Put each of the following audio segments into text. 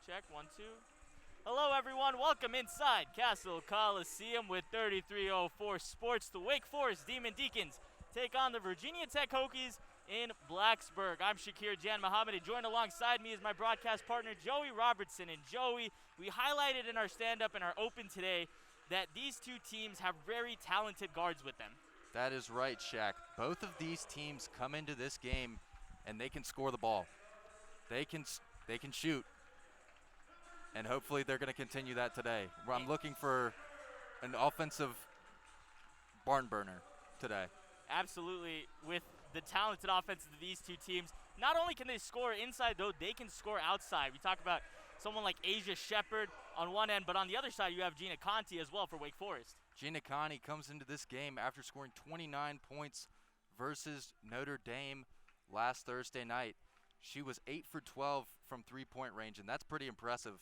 Check, 1, 2. Hello, everyone. Welcome inside Castle Coliseum with 3304 Sports. The Wake Forest Demon Deacons take on the Virginia Tech Hokies in Blacksburg. I'm Shaakir Janmohammad, and joined alongside me is my broadcast partner, Joey Robertson. And Joey, we highlighted in our stand-up and our open today that these two teams have very talented guards with them. That is right, Shaq. Both of these teams come into this game and they can score the ball. They can shoot. And hopefully they're going to continue that today. I'm looking for an offensive barn burner today. Absolutely. With the talented offense of these two teams, not only can they score inside, though, they can score outside. We talk about someone like Asia Shepard on one end, but on the other side you have Gina Conti as well for Wake Forest. Gina Conti comes into this game after scoring 29 points versus Notre Dame last Thursday night. She was 8 for 12 from three-point range, and that's pretty impressive.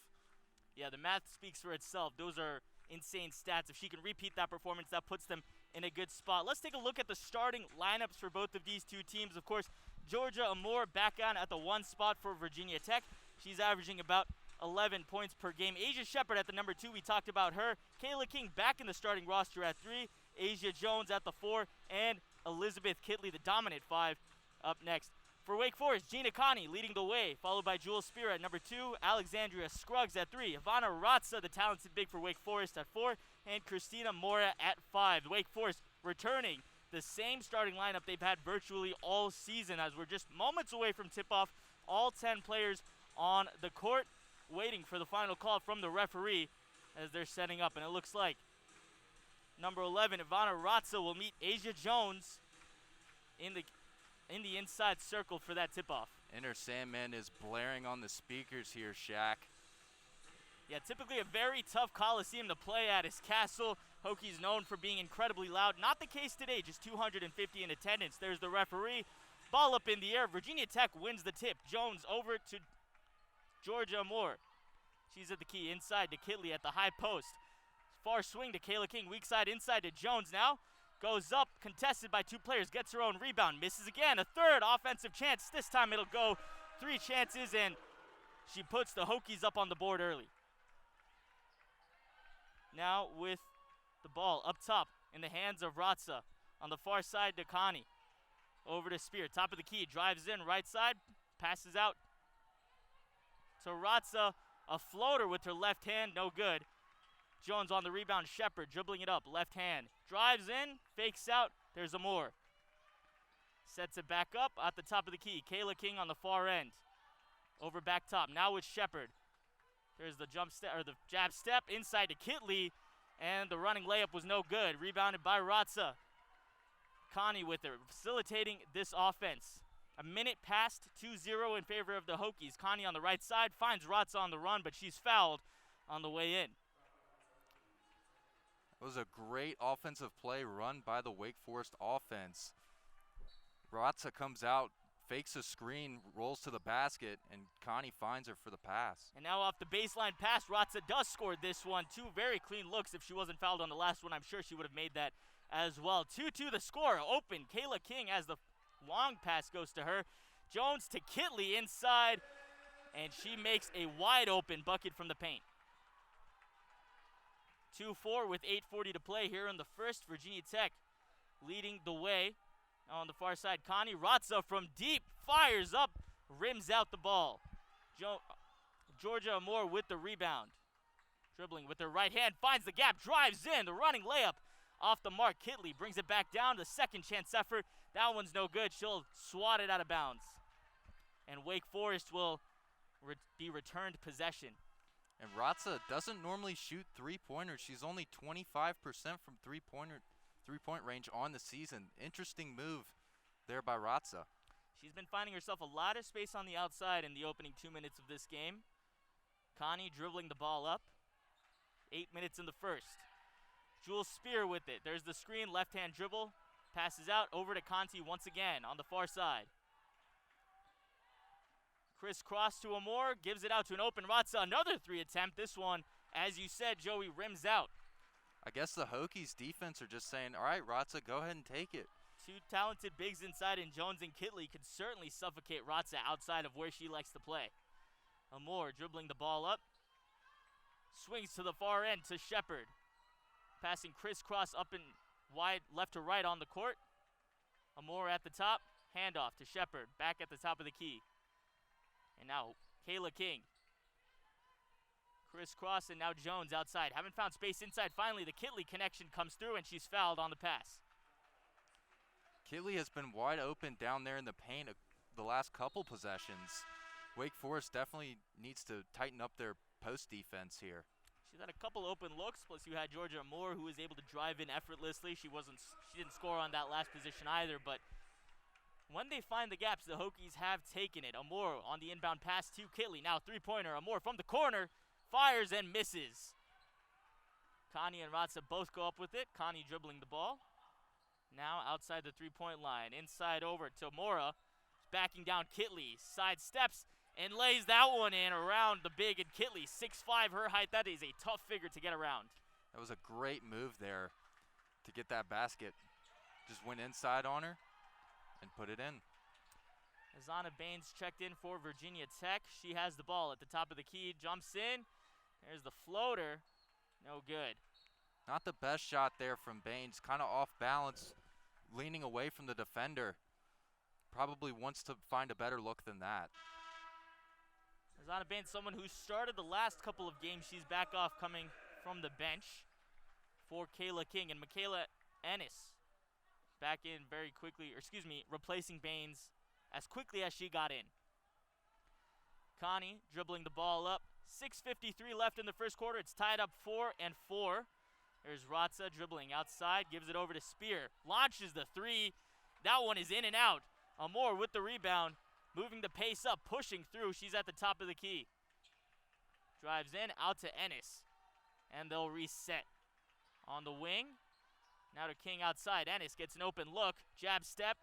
Yeah, the math speaks for itself. Those are insane stats. If she can repeat that performance, that puts them in a good spot. Let's take a look at the starting lineups for both of these two teams. Of course, Georgia Amore back on at the one spot for Virginia Tech. She's averaging about 11 points per game. Asia Shepard at the number 2, we talked about her. Kayla King back in the starting roster at 3. Asia Jones at the 4. And Elizabeth Kitley, the dominant 5, up next. For Wake Forest, Gina Conti leading the way, followed by Jewel Spear at number 2, Alexandria Scruggs at 3, Ivana Ratza, the talented big for Wake Forest, at 4, and Christina Mora at 5. Wake Forest returning the same starting lineup they've had virtually all season, as we're just moments away from tip-off. All 10 players on the court, waiting for the final call from the referee as they're setting up. And it looks like number 11, Ivana Ratza, will meet Asia Jones in the inside circle for that tip-off. Inner Sandman is blaring on the speakers here, Shaq. Yeah, typically a very tough Coliseum to play at is Castle. Hokies known for being incredibly loud. Not the case today, just 250 in attendance. There's the referee. Ball up in the air. Virginia Tech wins the tip. Jones over to Georgia Moore. She's at the key, inside to Kitley at the high post. Far swing to Kayla King, weak side inside to Jones now. Goes up, contested by 2 players, gets her own rebound, misses again. A third offensive chance. This time it'll go 3 chances, and she puts the Hokies up on the board early. Now with the ball up top in the hands of Ratza. On the far side to Connie. Over to Spear, top of the key, drives in, right side, passes out to Ratza. A floater with her left hand, no good. Jones on the rebound, Shepard dribbling it up, left hand. Drives in, fakes out, there's Amore. Sets it back up at the top of the key. Kayla King on the far end. Over back top, now with Shepard. There's the jump step, or the jab step, inside to Kitley, and the running layup was no good. Rebounded by Ratza. Connie with her, facilitating this offense. A minute past, 2-0 in favor of the Hokies. Connie on the right side, finds Ratza on the run, but she's fouled on the way in. It was a great offensive play run by the Wake Forest offense. Ratza comes out, fakes a screen, rolls to the basket, and Connie finds her for the pass. And now off the baseline pass, Ratza does score this one. 2 very clean looks. If she wasn't fouled on the last one, I'm sure she would have made that as well. 2-2 the score. Open, Kayla King as the long pass goes to her. Jones to Kitley inside, and she makes a wide open bucket from the paint. 2-4 with 8:40 to play here in the first. Virginia Tech leading the way. On the far side, Connie Ratza from deep fires up, rims out the ball. Georgia Amore with the rebound. Dribbling with her right hand, finds the gap, drives in, the running layup off the mark. Kitley brings it back down, the second chance effort. That one's no good. She'll swat it out of bounds. And Wake Forest will be returned possession. And Ratza doesn't normally shoot three-pointers. She's only 25% from three-point range on the season. Interesting move there by Ratza. She's been finding herself a lot of space on the outside in the opening 2 minutes of this game. Connie dribbling the ball up. 8 minutes in the first. Jewel Spear with it. There's the screen, left-hand dribble. Passes out over to Conti once again on the far side. Crisscross to Amore, gives it out to an open Ratza. Another 3 attempt. This one, as you said, Joey, rims out. I guess the Hokies defense are just saying, all right, Ratza, go ahead and take it. 2 talented bigs inside, and Jones and Kitley could certainly suffocate Ratza outside of where she likes to play. Amore dribbling the ball up. Swings to the far end to Shepard. Passing crisscross up and wide, left to right on the court. Amore at the top. Handoff to Shepard. Back at the top of the key. And now Kayla King. Crisscross and now Jones outside. Haven't found space inside. Finally, the Kitley connection comes through and she's fouled on the pass. Kitley has been wide open down there in the paint the last couple possessions. Wake Forest definitely needs to tighten up their post defense here. She's had a couple open looks, plus you had Georgia Moore who was able to drive in effortlessly. She didn't score on that last position either, but when they find the gaps, the Hokies have taken it. Amore on the inbound pass to Kitley. Now three-pointer. Amore from the corner. Fires and misses. Connie and Ratza both go up with it. Connie dribbling the ball. Now outside the three-point line. Inside over to Mora. Backing down Kitley. Side steps and lays that one in around the big and Kitley. 6'5", her height. That is a tough figure to get around. That was a great move there to get that basket. Just went inside on her and put it in. Azana Baines checked in for Virginia Tech. She has the ball at the top of the key. Jumps in. There's the floater. No good. Not the best shot there from Baines. Kind of off balance, leaning away from the defender. Probably wants to find a better look than that. Azana Baines, someone who started the last couple of games. She's back off coming from the bench for Kayla King. And Michaela Ennis back in very quickly, replacing Baines as quickly as she got in. Connie dribbling the ball up. 6:53 left in the first quarter. It's tied up 4-4. There's Ratza dribbling outside, gives it over to Spear. Launches the three. That one is in and out. Amore with the rebound, moving the pace up, pushing through. She's at the top of the key. Drives in, out to Ennis. And they'll reset. On the wing, now to King outside. Ennis gets an open look, jab step,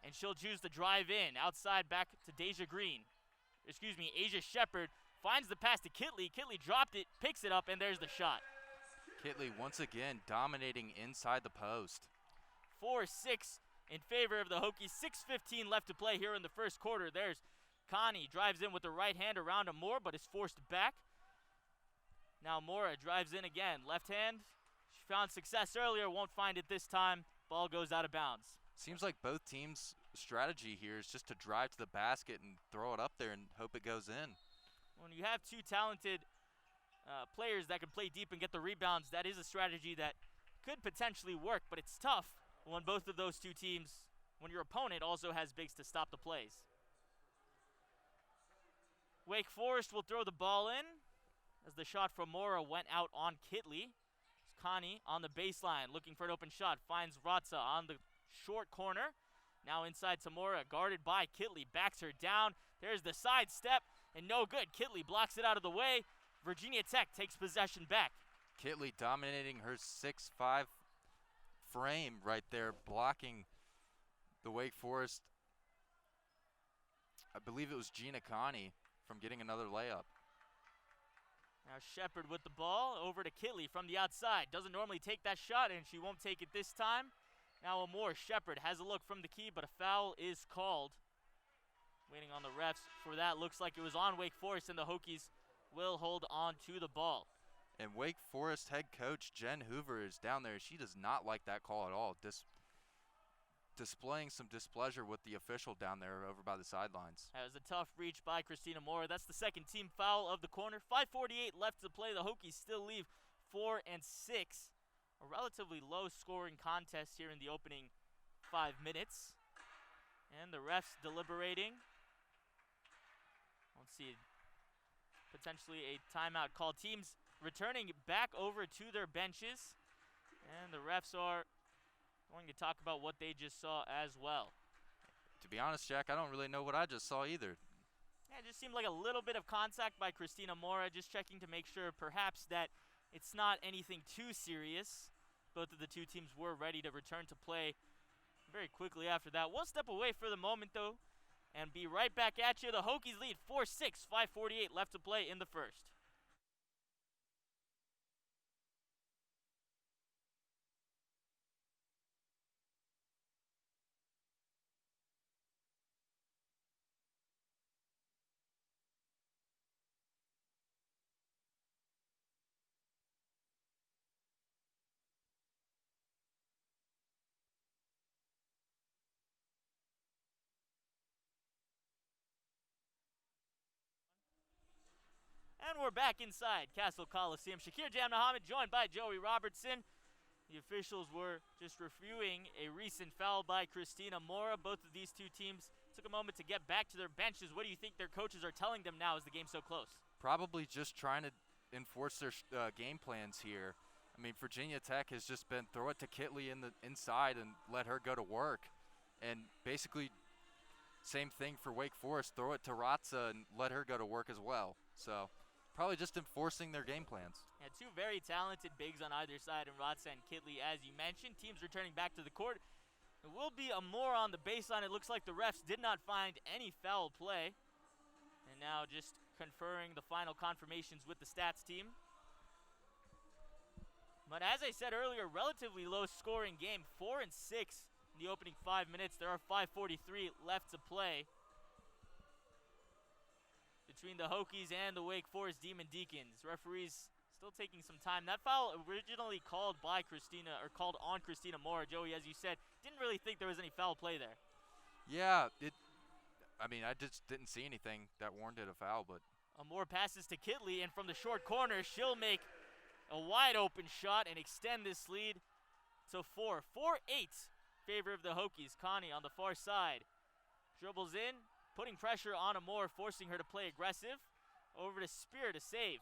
and she'll choose to drive in. Outside back to Asia Shepard. Finds the pass to Kitley. Kitley dropped it, picks it up, and there's the shot. Kitley once again dominating inside the post. 4-6 in favor of the Hokies. 6:15 left to play here in the first quarter. There's Connie, drives in with the right hand around Amore, but is forced back. Now Mora drives in again. Left hand, she found success earlier, won't find it this time. Ball goes out of bounds. Seems like both teams' strategy here is just to drive to the basket and throw it up there and hope it goes in. When you have two talented players that can play deep and get the rebounds, that is a strategy that could potentially work, but it's tough when both of those two teams, when your opponent also has bigs to stop the plays. Wake Forest will throw the ball in as the shot from Mora went out on Kitley. It's Connie on the baseline looking for an open shot, finds Ratza on the short corner. Now inside to Mora, guarded by Kitley, backs her down. There's the side step, and no good. Kitley blocks it out of the way. Virginia Tech takes possession back. Kitley dominating her 6'5" frame right there, blocking the Wake Forest. I believe it was Gina Connie from getting another layup. Now Shepard with the ball, over to Kitley from the outside. Doesn't normally take that shot, and she won't take it this time. Now Amore, Shepard has a look from the key, but a foul is called. Waiting on the refs for that. Looks like it was on Wake Forest, and the Hokies will hold on to the ball. And Wake Forest head coach Jen Hoover is down there. She does not like that call at all. Displaying some displeasure with the official down there over by the sidelines. That was a tough reach by Christina Mora. That's the second team foul of the corner. 5:48 left to play. The Hokies still leave 4-6. A relatively low-scoring contest here in the opening 5 minutes. And the refs deliberating. Let's see. Potentially a timeout call. Teams returning back over to their benches. And the refs are going to talk about what they just saw as well. To be honest, Jack, I don't really know what I just saw either. Yeah, it just seemed like a little bit of contact by Christina Mora, just checking to make sure perhaps that it's not anything too serious. Both of the two teams were ready to return to play very quickly after that. We'll step away for the moment, though, and be right back at you. The Hokies lead 4-6, 5:48 left to play in the first. And we're back inside Castle Coliseum. Shaakir Janmohammad joined by Joey Robertson. The officials were just reviewing a recent foul by Christina Mora. Both of these two teams took a moment to get back to their benches. What do you think their coaches are telling them now as the game's so close? Probably just trying to enforce their game plans here. I mean, Virginia Tech has just been throw it to Kitley in the inside and let her go to work. And basically, same thing for Wake Forest. Throw it to Ratza and let her go to work as well. So probably just enforcing their game plans. Yeah, two very talented bigs on either side, and Ratza and Kitley, as you mentioned. Teams returning back to the court. It will be a more on the baseline. It looks like the refs did not find any foul play. And now just conferring the final confirmations with the stats team. But as I said earlier, relatively low scoring game, 4 and 6 in the opening 5 minutes. There are 5:43 left to play between the Hokies and the Wake Forest Demon Deacons. Referees still taking some time. That foul originally called by Christina, or called on Christina Mora. Joey, as you said, didn't really think there was any foul play there. Yeah, I just didn't see anything that warranted a foul, but Moore passes to Kitley, and from the short corner, she'll make a wide open shot and extend this lead to 4. 4-8 favor of the Hokies. Connie on the far side dribbles in, putting pressure on Amore, forcing her to play aggressive. Over to Spear to save.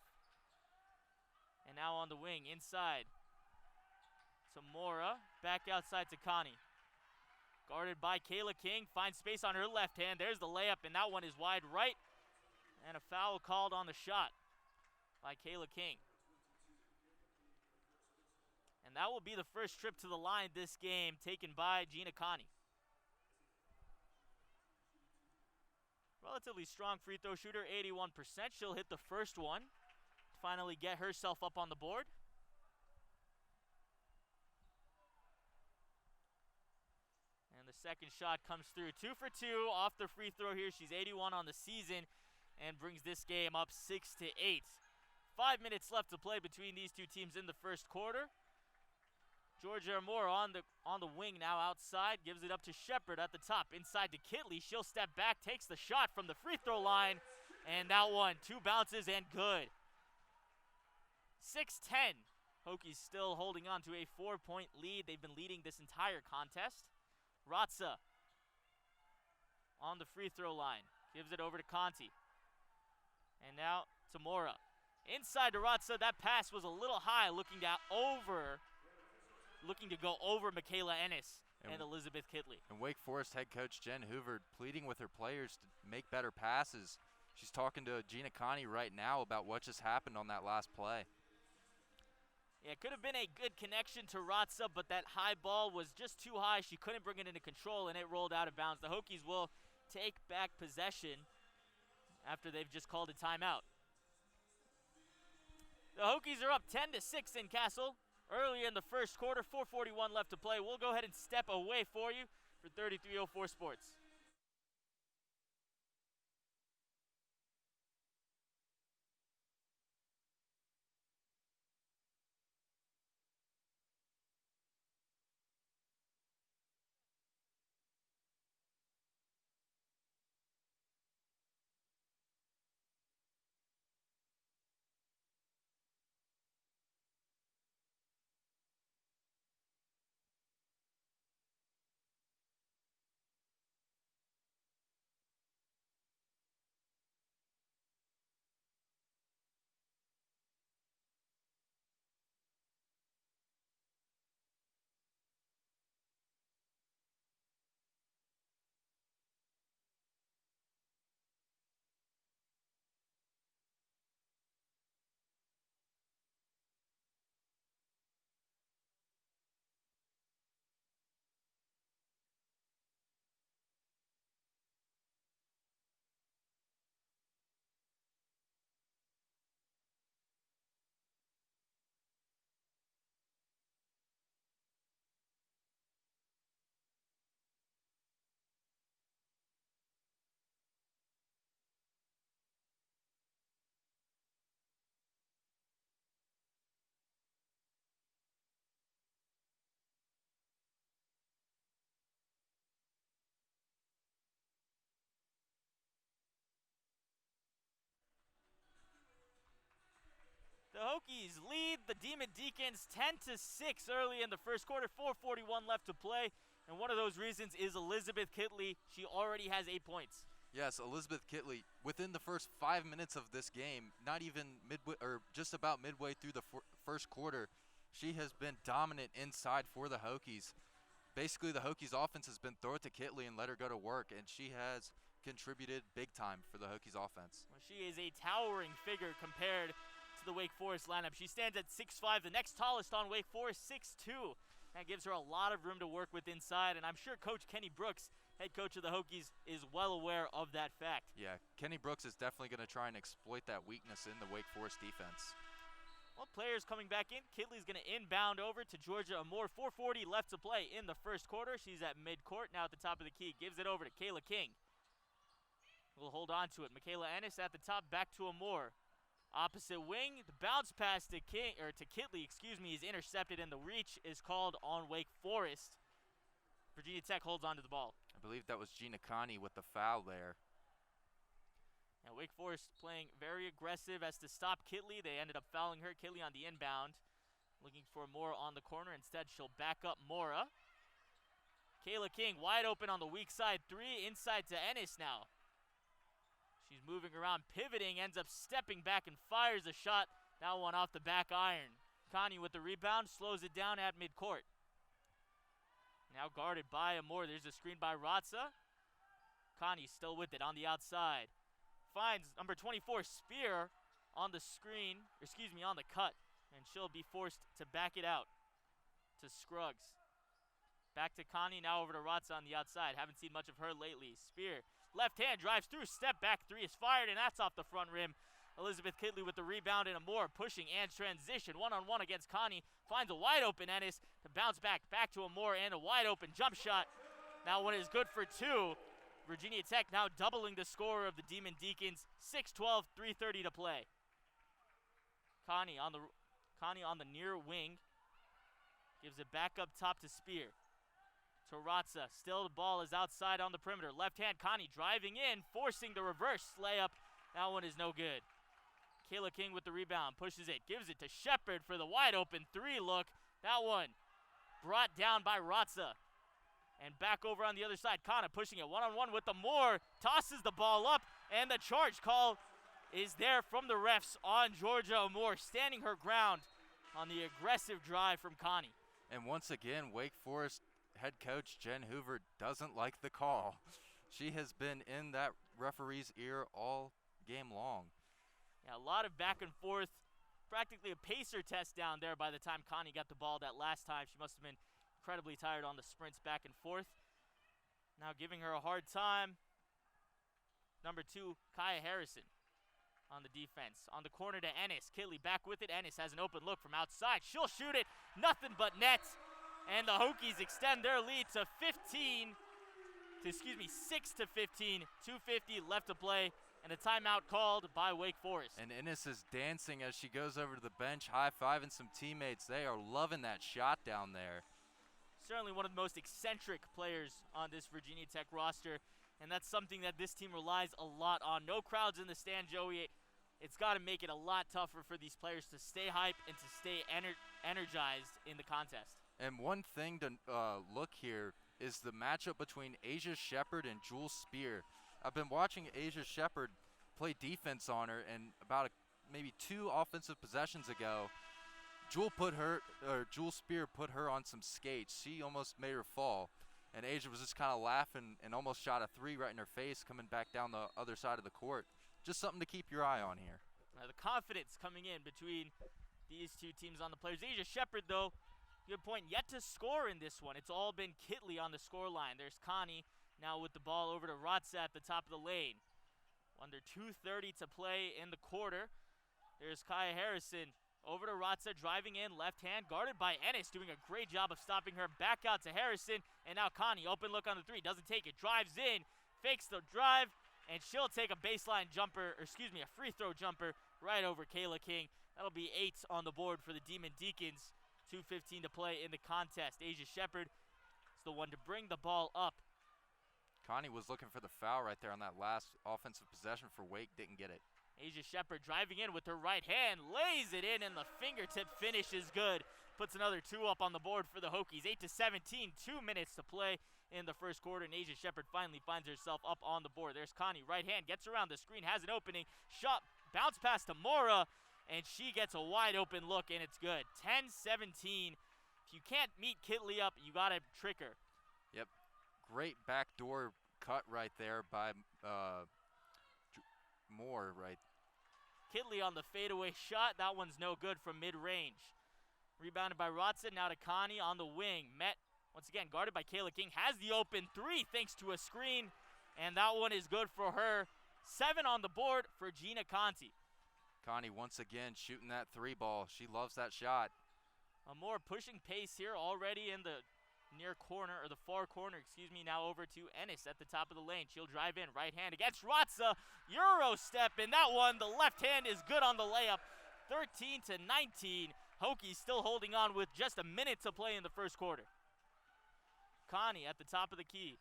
And now on the wing, inside to Mora, back outside to Connie. Guarded by Kayla King, finds space on her left hand. There's the layup, and that one is wide right. And a foul called on the shot by Kayla King. And that will be the first trip to the line this game taken by Gina Connie. Relatively strong free throw shooter, 81%. She'll hit the first one to finally get herself up on the board. And the second shot comes through. 2 for 2 off the free throw here. She's 81 on the season and brings this game up 6-8. 5 minutes left to play between these two teams in the first quarter. Georgia Amore on the wing now outside, gives it up to Shepard at the top, inside to Kitley. She'll step back, takes the shot from the free throw line, and that one, 2 bounces and good. 6-10. Hokies still holding on to a 4-point lead. They've been leading this entire contest. Ratza on the free throw line, gives it over to Conti. And now to Mora. Inside to Ratza, that pass was a little high, looking to go over Michaela Ennis and Elizabeth Kitley. And Wake Forest head coach Jen Hoover pleading with her players to make better passes. She's talking to Gina Connie right now about what just happened on that last play. Yeah, it could have been a good connection to Ratza, but that high ball was just too high. She couldn't bring it into control, and it rolled out of bounds. The Hokies will take back possession after they've just called a timeout. The Hokies are up 10-6 in Castle. Early in the first quarter, 4:41 left to play. We'll go ahead and step away for you for 3304 Sports. Hokies lead the Demon Deacons 10-6 early in the first quarter, 4:41 left to play. And one of those reasons is Elizabeth Kitley. She already has 8 points. Yes, Elizabeth Kitley, within the first 5 minutes of this game, not even midway, or just about midway through the first quarter, she has been dominant inside for the Hokies. Basically, the Hokies offense has been throw it to Kitley and let her go to work, and she has contributed big time for the Hokies offense. Well, she is a towering figure compared to the Wake Forest lineup. She stands at 6'5", the next tallest on Wake Forest, 6'2". That gives her a lot of room to work with inside, and I'm sure Coach Kenny Brooks, head coach of the Hokies, is well aware of that fact. Yeah, Kenny Brooks is definitely going to try and exploit that weakness in the Wake Forest defense. Well, players coming back in. Kitley's going to inbound over to Georgia Amore. 4:40 left to play in the first quarter. She's at midcourt now at the top of the key. Gives it over to Kayla King. Will hold on to it. Michaela Ennis at the top, back to Amore. Opposite wing, the bounce pass to Kitley, is intercepted, and the reach is called on Wake Forest. Virginia Tech holds on to the ball. I believe that was Gina Connie with the foul there. Now Wake Forest playing very aggressive as to stop Kitley. They ended up fouling her. Kitley on the inbound. Looking for Mora on the corner. Instead, she'll back up Mora. Kayla King wide open on the weak side. 3 inside to Ennis now. She's moving around, pivoting, ends up stepping back and fires a shot. That one off the back iron. Connie with the rebound, slows it down at midcourt. Now guarded by Amore. There's a screen by Ratza. Connie still with it on the outside. Finds number 24, Spear, on the screen, on the cut. And she'll be forced to back it out to Scruggs. Back to Connie, now over to Ratza on the outside. Haven't seen much of her lately. Spear, left hand, drives through, step back, 3 is fired, and that's off the front rim. Elizabeth Kitley with the rebound and Amore pushing and transition. One-on-one against Connie. Finds a wide open Ennis to bounce back to Amore and a wide open jump shot. That one is good for 2. Virginia Tech now doubling the score of the Demon Deacons. 6:12, 3:30 to play. Connie on the near wing. Gives it back up top to Spear. To Ratza. Still the ball is outside on the perimeter. Left hand, Connie driving in, forcing the reverse layup. That one is no good. Kayla King with the rebound. Pushes it. Gives it to Shepard for the wide open 3 look. That one brought down by Ratza. And back over on the other side, Kana pushing it one-on-one with the Moore. Tosses the ball up, and the charge call is there from the refs on Georgia Amore, standing her ground on the aggressive drive from Connie. And once again, Wake Forest head coach Jen Hoover doesn't like the call. She has been in that referee's ear all game long. Yeah, a lot of back and forth, practically a pacer test down there by the time Connie got the ball that last time. She must have been incredibly tired on the sprints back and forth. Now giving her a hard time. Number 2, Kaya Harrison on the defense. On the corner to Ennis. Kitley back with it. Ennis has an open look from outside. She'll shoot it. Nothing but net. And the Hokies extend their lead to 6 to 15. 2:50 left to play. And a timeout called by Wake Forest. And Ennis is dancing as she goes over to the bench, high-fiving some teammates. They are loving that shot down there. Certainly one of the most eccentric players on this Virginia Tech roster, and that's something that this team relies a lot on. No crowds in the stand, Joey. It's got to make it a lot tougher for these players to stay hyped and to stay energized in the contest. And one thing to look here is the matchup between Asia Shepard and Jewel Spear. I've been watching Asia Shepard play defense on her, and about maybe 2 offensive possessions ago, Jewel Spear put her on some skates. She almost made her fall, and Asia was just kind of laughing and almost shot a 3 right in her face coming back down the other side of the court. Just something to keep your eye on here. The confidence coming in between these 2 teams on the players. Asia Shepard, though, good point, yet to score in this one. It's all been Kitley on the score line. There's Connie now with the ball over to Ratza at the top of the lane. Under 2:30 to play in the quarter. There's Kaya Harrison. Over to Ratza, driving in, left hand, guarded by Ennis, doing a great job of stopping her. Back out to Harrison, and now Connie, open look on the 3, doesn't take it, drives in, fakes the drive, and she'll take a baseline jumper, a free throw jumper right over Kayla King. That'll be 8 on the board for the Demon Deacons. 2:15 to play in the contest. Asia Shepard is the one to bring the ball up. Connie was looking for the foul right there on that last offensive possession for Wake, didn't get it. Asia Shepherd driving in with her right hand, lays it in, and the fingertip finish is good. Puts another 2 up on the board for the Hokies. 8-17, 2 minutes to play in the first quarter, and Asia Shepherd finally finds herself up on the board. There's Connie, right hand, gets around the screen, has an opening, shot, bounce pass to Mora, and she gets a wide open look, and it's good. 10-17. If you can't meet Kitley up, you gotta trick her. Yep, great backdoor cut right there by Moore, right. Kitley on the fadeaway shot. That one's no good from mid-range. Rebounded by Robertson, now to Connie on the wing. Met, once again, guarded by Kayla King. Has the open 3 thanks to a screen, and that one is good for her. 7 on the board for Gina Conti. Connie once again shooting that 3 ball. She loves that shot. More pushing pace here already in the near corner, or the far corner, excuse me. Now over to Ennis at the top of the lane. She'll drive in, right hand against Ratza. Euro step, and that one, the left hand is good on the layup. 13-19. Hokies still holding on with just a minute to play in the first quarter. Connie at the top of the key,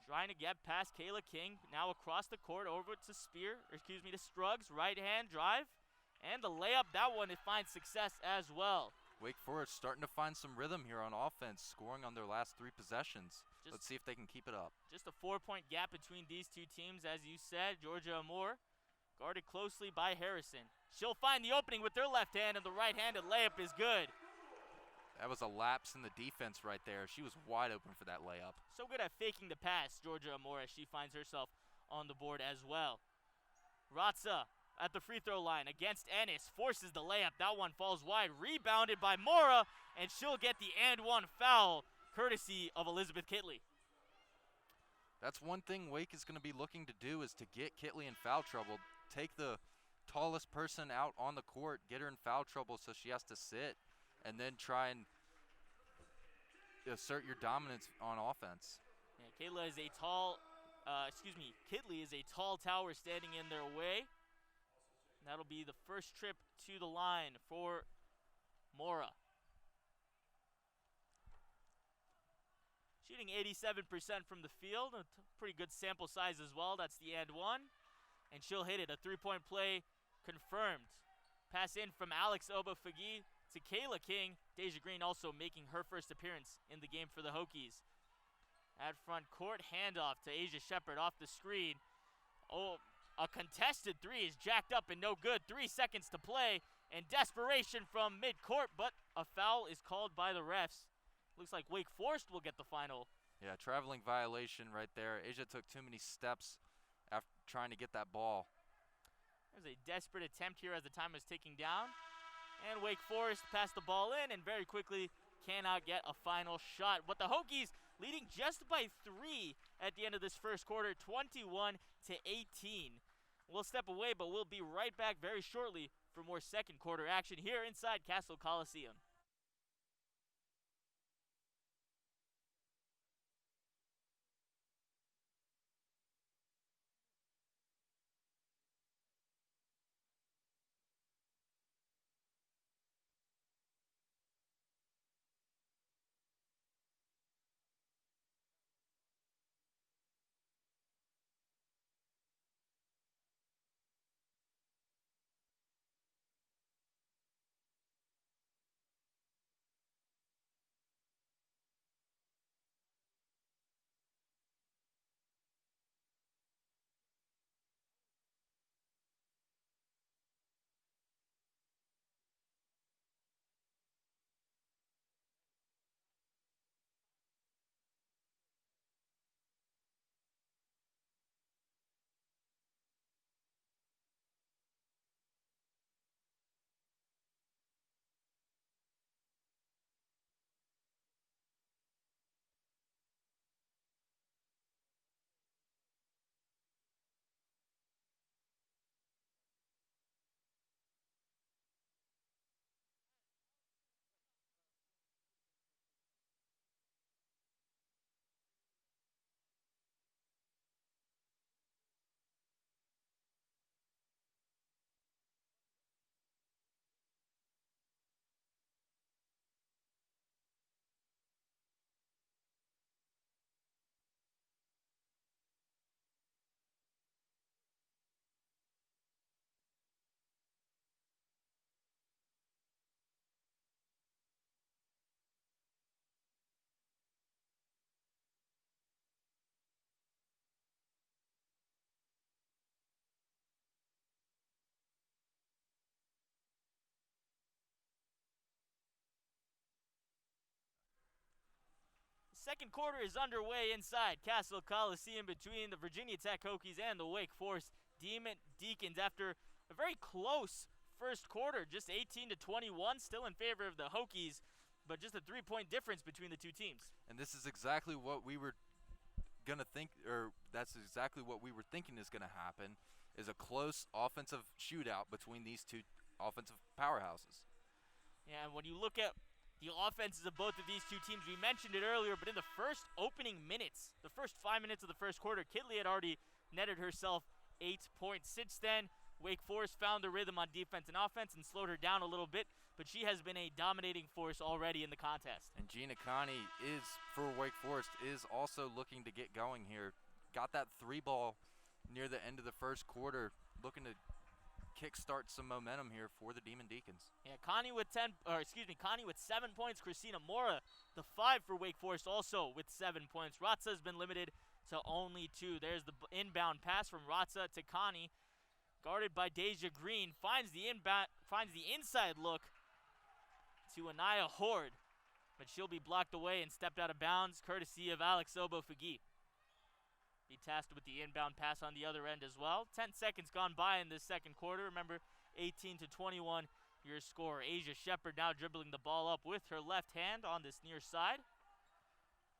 trying to get past Kayla King. Now across the court over to to Struggs. Right hand drive, and the layup, that one, it finds success as well. Wake Forest starting to find some rhythm here on offense, scoring on their last 3 possessions. Let's see if they can keep it up. Just a 4-point gap between these two teams, as you said. Georgia Amore guarded closely by Harrison. She'll find the opening with her left hand, and the right-handed layup is good. That was a lapse in the defense right there. She was wide open for that layup. So good at faking the pass, Georgia Amore, as she finds herself on the board as well. Ratza at the free throw line against Ennis, forces the layup. That one falls wide, rebounded by Mora, and she'll get the and 1 foul, courtesy of Elizabeth Kitley. That's one thing Wake is going to be looking to do, is to get Kitley in foul trouble. Take the tallest person out on the court, get her in foul trouble so she has to sit, and then try and assert your dominance on offense. Yeah, Kitley is a tall tower standing in their way. That'll be the first trip to the line for Mora. Shooting 87% from the field, a pretty good sample size as well. That's the and 1, and she'll hit it. A 3-point play confirmed. Pass in from Alex Obafagi to Kayla King. Deja Green also making her first appearance in the game for the Hokies. At front court, handoff to Asia Shepherd off the screen. Oh, a contested 3 is jacked up and no good. 3 seconds to play, and desperation from midcourt, but a foul is called by the refs. Looks like Wake Forest will get the final. Yeah, traveling violation right there. Asia took too many steps after trying to get that ball. There's a desperate attempt here as the time is ticking down. And Wake Forest passed the ball in and very quickly cannot get a final shot. But the Hokies leading just by 3 at the end of this first quarter, 21-18. We'll step away, but we'll be right back very shortly for more second quarter action here inside Castle Coliseum. Second quarter is underway inside Castle Coliseum between the Virginia Tech Hokies and the Wake Forest Deacons after a very close first quarter, just 18-21, still in favor of the Hokies, but just a 3-point difference between the two teams. And this is exactly what we were going to think, or that's exactly what we were thinking is going to happen, is a close offensive shootout between these two offensive powerhouses. Yeah, and when you look at the offenses of both of these two teams, we mentioned it earlier, but in the first opening minutes, the first 5 minutes of the first quarter, Kitley had already netted herself 8 points. Since then, Wake Forest found the rhythm on defense and offense and slowed her down a little bit, but she has been a dominating force already in the contest. And Gina Connie is, for Wake Forest, is also looking to get going here. Got that 3-ball near the end of the first quarter, looking to kickstart some momentum here for the Demon Deacons. Yeah, Connie with 7 points. Christina Mora, the 5 for Wake Forest, also with 7 points. Ratza has been limited to only 2. There's the inbound pass from Ratza to Connie, guarded by Deja Green. Finds the inside look to Anaya Horde, but she'll be blocked away and stepped out of bounds, courtesy of Alex Obo-Fagui. Be tasked with the inbound pass on the other end as well. 10 seconds gone by in this second quarter. Remember, 18-21 your score. Asia Shepard now dribbling the ball up with her left hand on this near side.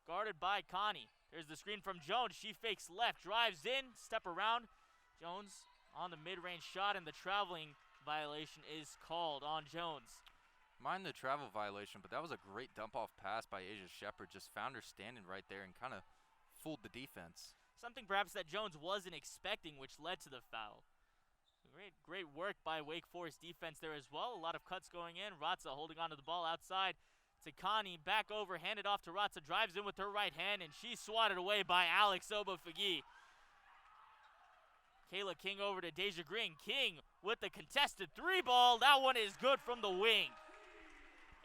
Guarded by Connie. There's the screen from Jones. She fakes left, drives in, step around. Jones on the mid-range shot, and the traveling violation is called on Jones. Mind the travel violation, but that was a great dump-off pass by Asia Shepard. Just found her standing right there and kind of fooled the defense. Something perhaps that Jones wasn't expecting, which led to the foul. Great work by Wake Forest defense there as well. A lot of cuts going in. Ratza holding onto the ball outside to Connie. Back over, handed off to Ratza. Drives in with her right hand, and she's swatted away by Alex Obo-Fagui. Kayla King over to Deja Green. King with the contested 3-ball. That one is good from the wing.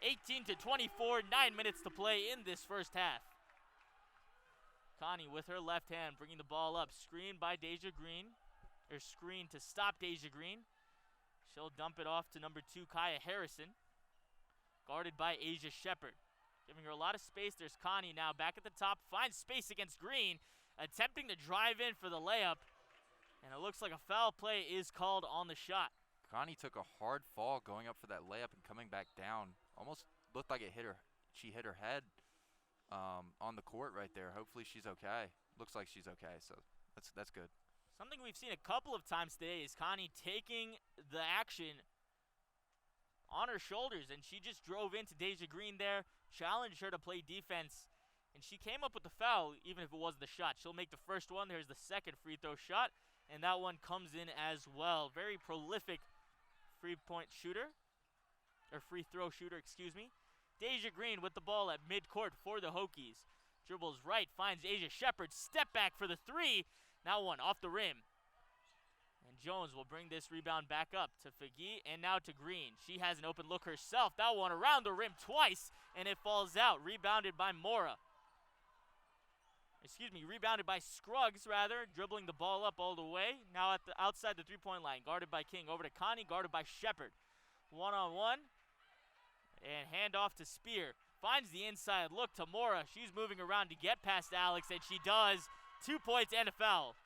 18-24, 9 minutes to play in this first half. Connie with her left hand, bringing the ball up. Screen by Deja Green, or screen to stop Deja Green. She'll dump it off to number 2, Kaya Harrison. Guarded by Asia Shepard. Giving her a lot of space. There's Connie now back at the top. Finds space against Green. Attempting to drive in for the layup. And it looks like a foul play is called on the shot. Connie took a hard fall going up for that layup and coming back down. Almost looked like it hit her. She hit her head on the court right there. Hopefully she's okay. Looks like she's okay, so that's good. Something we've seen a couple of times today is Connie taking the action on her shoulders, and she just drove into Deja Green there, challenged her to play defense, and she came up with the foul even if it wasn't the shot. She'll make the first one. There's the second free throw shot, and that one comes in as well. Very prolific free throw shooter, excuse me. Deja Green with the ball at midcourt for the Hokies. Dribbles right, finds Asia Shepard. Step back for the 3. Now one off the rim. And Jones will bring this rebound back up to Fagui and now to Green. She has an open look herself. That one around the rim twice, and it falls out. Rebounded by rebounded by Scruggs, rather. Dribbling the ball up all the way. Now outside the three-point line. Guarded by King. Over to Connie, guarded by Shepard. One-on-one. And handoff to Spear. Finds the inside look to Mora. She's moving around to get past Alex, and she does. 2 points and a foul.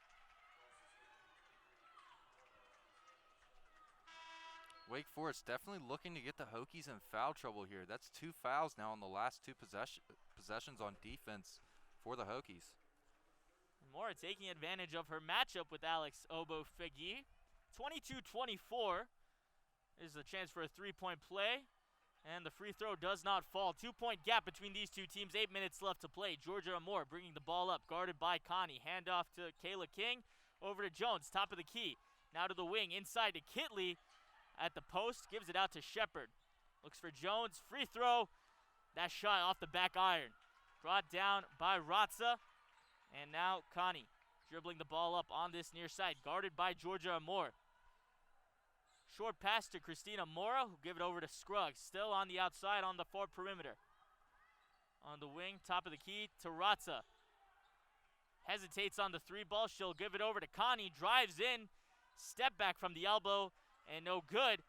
Wake Forest definitely looking to get the Hokies in foul trouble here. That's 2 fouls now in the last 2 possessions on defense for the Hokies. Mora taking advantage of her matchup with Alex Obo-Fagui. 22-24. There's a chance for a 3-point play. And the free throw does not fall. 2-point gap between these two teams. 8 minutes left to play. Georgia Amore bringing the ball up. Guarded by Connie. Handoff to Kayla King. Over to Jones. Top of the key. Now to the wing. Inside to Kitley. At the post. Gives it out to Shepard. Looks for Jones. Free throw. That shot off the back iron. Brought down by Ratza. And now Connie dribbling the ball up on this near side. Guarded by Georgia Amore. Short pass to Christina Mora, who give it over to Scruggs. Still on the outside on the far perimeter. On the wing, top of the key to Ratza. Hesitates on the 3-ball. She'll give it over to Connie. Drives in. Step back from the elbow. And no good.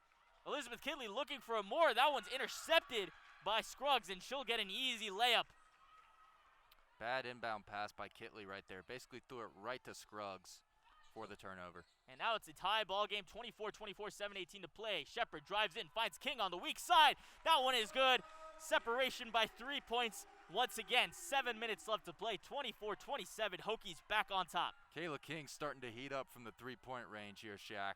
Elizabeth Kitley looking for Amore. That one's intercepted by Scruggs, and she'll get an easy layup. Bad inbound pass by Kitley right there. Basically threw it right to Scruggs for the turnover. And now it's a tie ball game, 24-24, 7:18 to play. Shepherd drives in, finds King on the weak side. That one is good. Separation by 3 points. Once again, 7 minutes left to play, 24-27. Hokies back on top. Kayla King starting to heat up from the three-point range here, Shaq.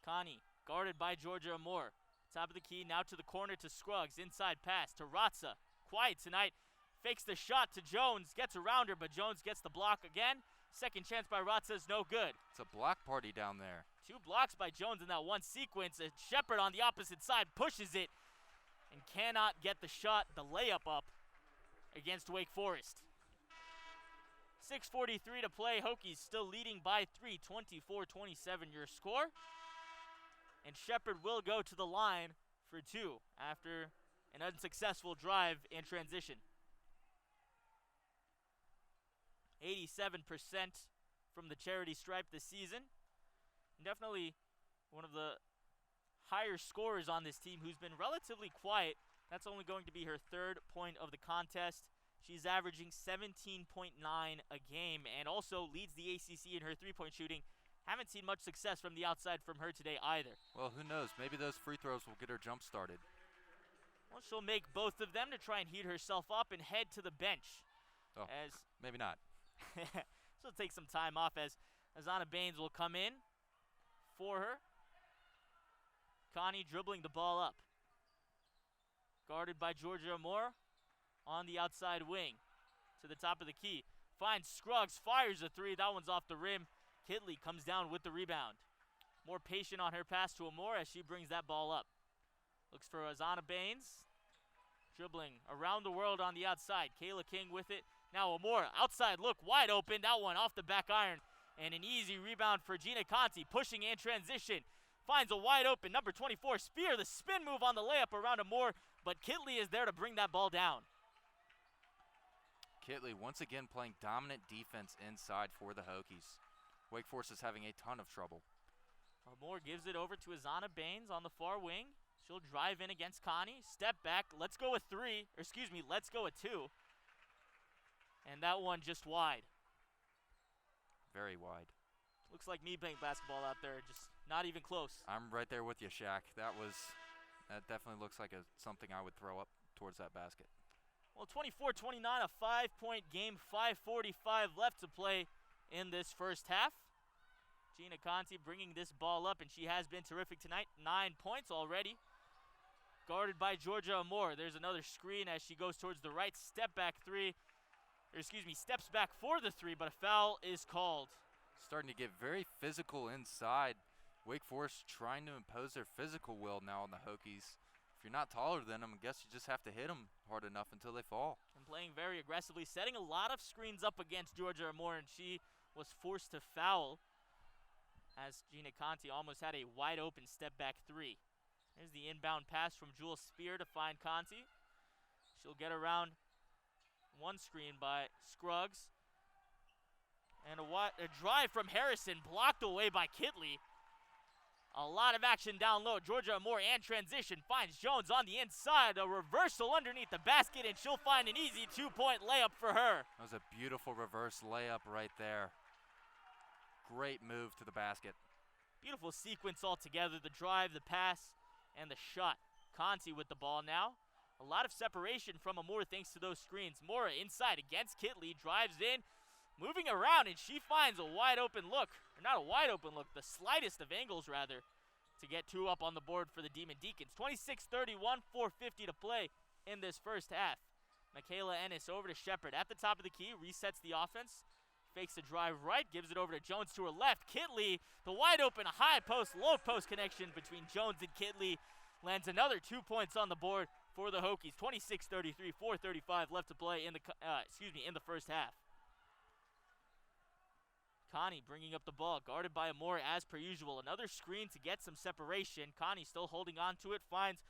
Connie guarded by Georgia Amore. Top of the key, now to the corner to Scruggs. Inside pass to Ratza. Quiet tonight. Fakes the shot to Jones. Gets around her, but Jones gets the block again. Second chance by Ratza is no good. It's a block party down there. 2 blocks by Jones in that one sequence. Shepherd on the opposite side pushes it and cannot get the shot, the layup up against Wake Forest. 6:43 to play. Hokies still leading by 3, 24-27 your score. And Shepherd will go to the line for 2 after an unsuccessful drive in transition. 87% from the charity stripe this season. Definitely one of the higher scorers on this team who's been relatively quiet. That's only going to be her 3rd point of the contest. She's averaging 17.9 a game and also leads the ACC in her three-point shooting. Haven't seen much success from the outside from her today either. Well, who knows? Maybe those free throws will get her jump started. Well, she'll make both of them to try and heat herself up and head to the bench. Oh, maybe not. She'll take some time off as Azana Baines will come in for her. Connie dribbling the ball up. Guarded by Georgia Amore on the outside wing. To the top of the key. Finds Scruggs, fires a 3. That one's off the rim. Kitley comes down with the rebound. More patient on her pass to Amore as she brings that ball up. Looks for Azana Baines. Dribbling around the world on the outside. Kayla King with it. Now Amore, outside look, wide open. That one off the back iron. And an easy rebound for Gina Conti, pushing in transition. Finds a wide open number 24 Spear. The spin move on the layup around Amore, but Kitley is there to bring that ball down. Kitley once again playing dominant defense inside for the Hokies. Wake Forest is having a ton of trouble. Amore gives it over to Azana Baines on the far wing. She'll drive in against Connie. Step back. Let's go with 3. Or excuse me, let's go with 2. And that one just wide. Very wide. Looks like me playing basketball out there, just not even close. I'm right there with you, Shaq. That definitely looks like something I would throw up towards that basket. Well, 24-29, a 5-point game, 5:45 left to play in this first half. Gina Conti bringing this ball up, and she has been terrific tonight. 9 points already. Guarded by Georgia Amore. There's another screen as she goes towards the right. Steps back for the 3, but a foul is called. Starting to get very physical inside. Wake Forest trying to impose their physical will now on the Hokies. If you're not taller than them, I guess you just have to hit them hard enough until they fall. And playing very aggressively, setting a lot of screens up against Georgia Amore, and she was forced to foul as Gina Conti almost had a wide open step back 3. There's the inbound pass from Jules Spear to find Conti. She'll get around one screen by Scruggs. And a drive from Harrison blocked away by Kitley. A lot of action down low. Georgia Amore and transition finds Jones on the inside. A reversal underneath the basket, and she'll find an easy 2-point layup for her. That was a beautiful reverse layup right there. Great move to the basket. Beautiful sequence altogether. The drive, the pass, and the shot. Conti with the ball now. A lot of separation from Amore thanks to those screens. Mora inside against Kitley. Drives in. Moving around, and she finds a wide open look. Or not a wide open look, the slightest of angles, rather, to get 2 up on the board for the Demon Deacons. 26-31, 4:50 to play in this first half. Michaela Ennis over to Shepherd at the top of the key, resets the offense. Fakes a drive right, gives it over to Jones to her left. Kitley, the wide open high post, low post connection between Jones and Kitley. Lands another 2 points on the board for the Hokies. 26-33, 4:35 left to play in the first half. Connie bringing up the ball, guarded by Amore as per usual. Another screen to get some separation. Connie still holding on to it, finds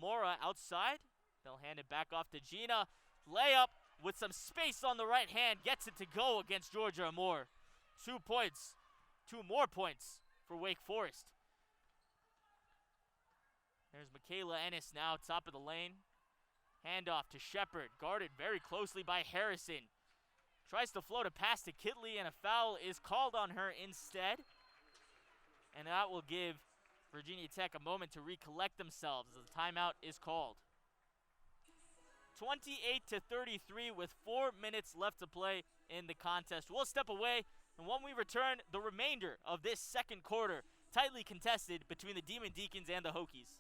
Mora outside. They'll hand it back off to Gina. Layup with some space on the right hand, gets it to go against Georgia Amore. 2 points, 2 more points for Wake Forest. There's Michaela Ennis now, top of the lane. Handoff to Shepard, guarded very closely by Harrison. Tries to float a pass to Kitley, and a foul is called on her instead. And that will give Virginia Tech a moment to recollect themselves as the timeout is called. 28-33 with 4 minutes left to play in the contest. We'll step away, and when we return, the remainder of this second quarter, tightly contested between the Demon Deacons and the Hokies.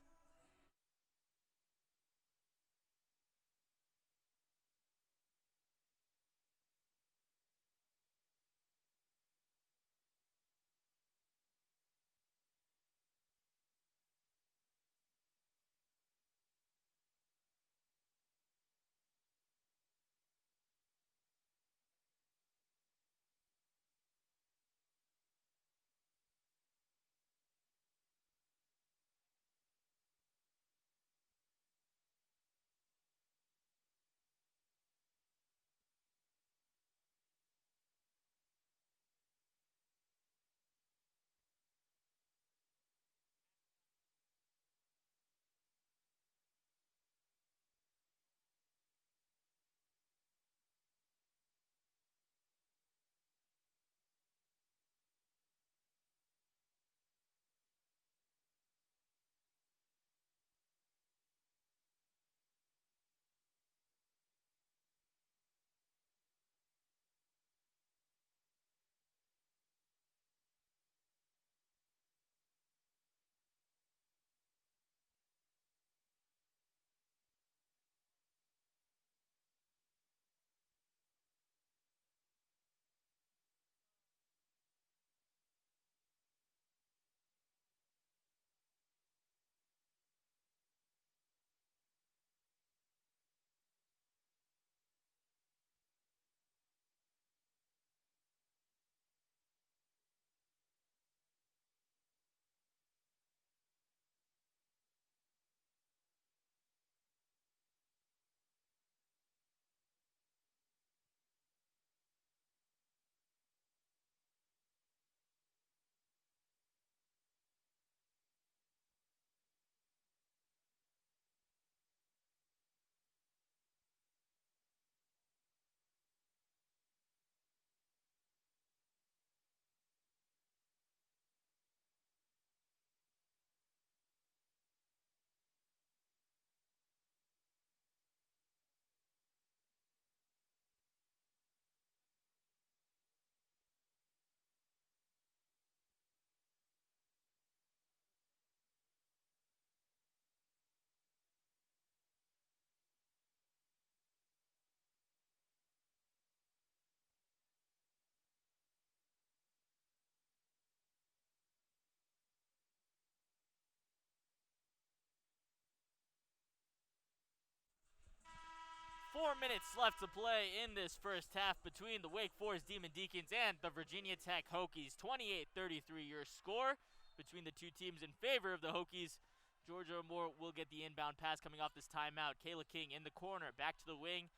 Four minutes left to play in this first half between the Wake Forest Demon Deacons and the Virginia Tech Hokies. 28-33 your score between the two teams in favor of the Hokies. Georgia Moore will get the inbound pass coming off this timeout. Kayla King in the corner, back to the wing.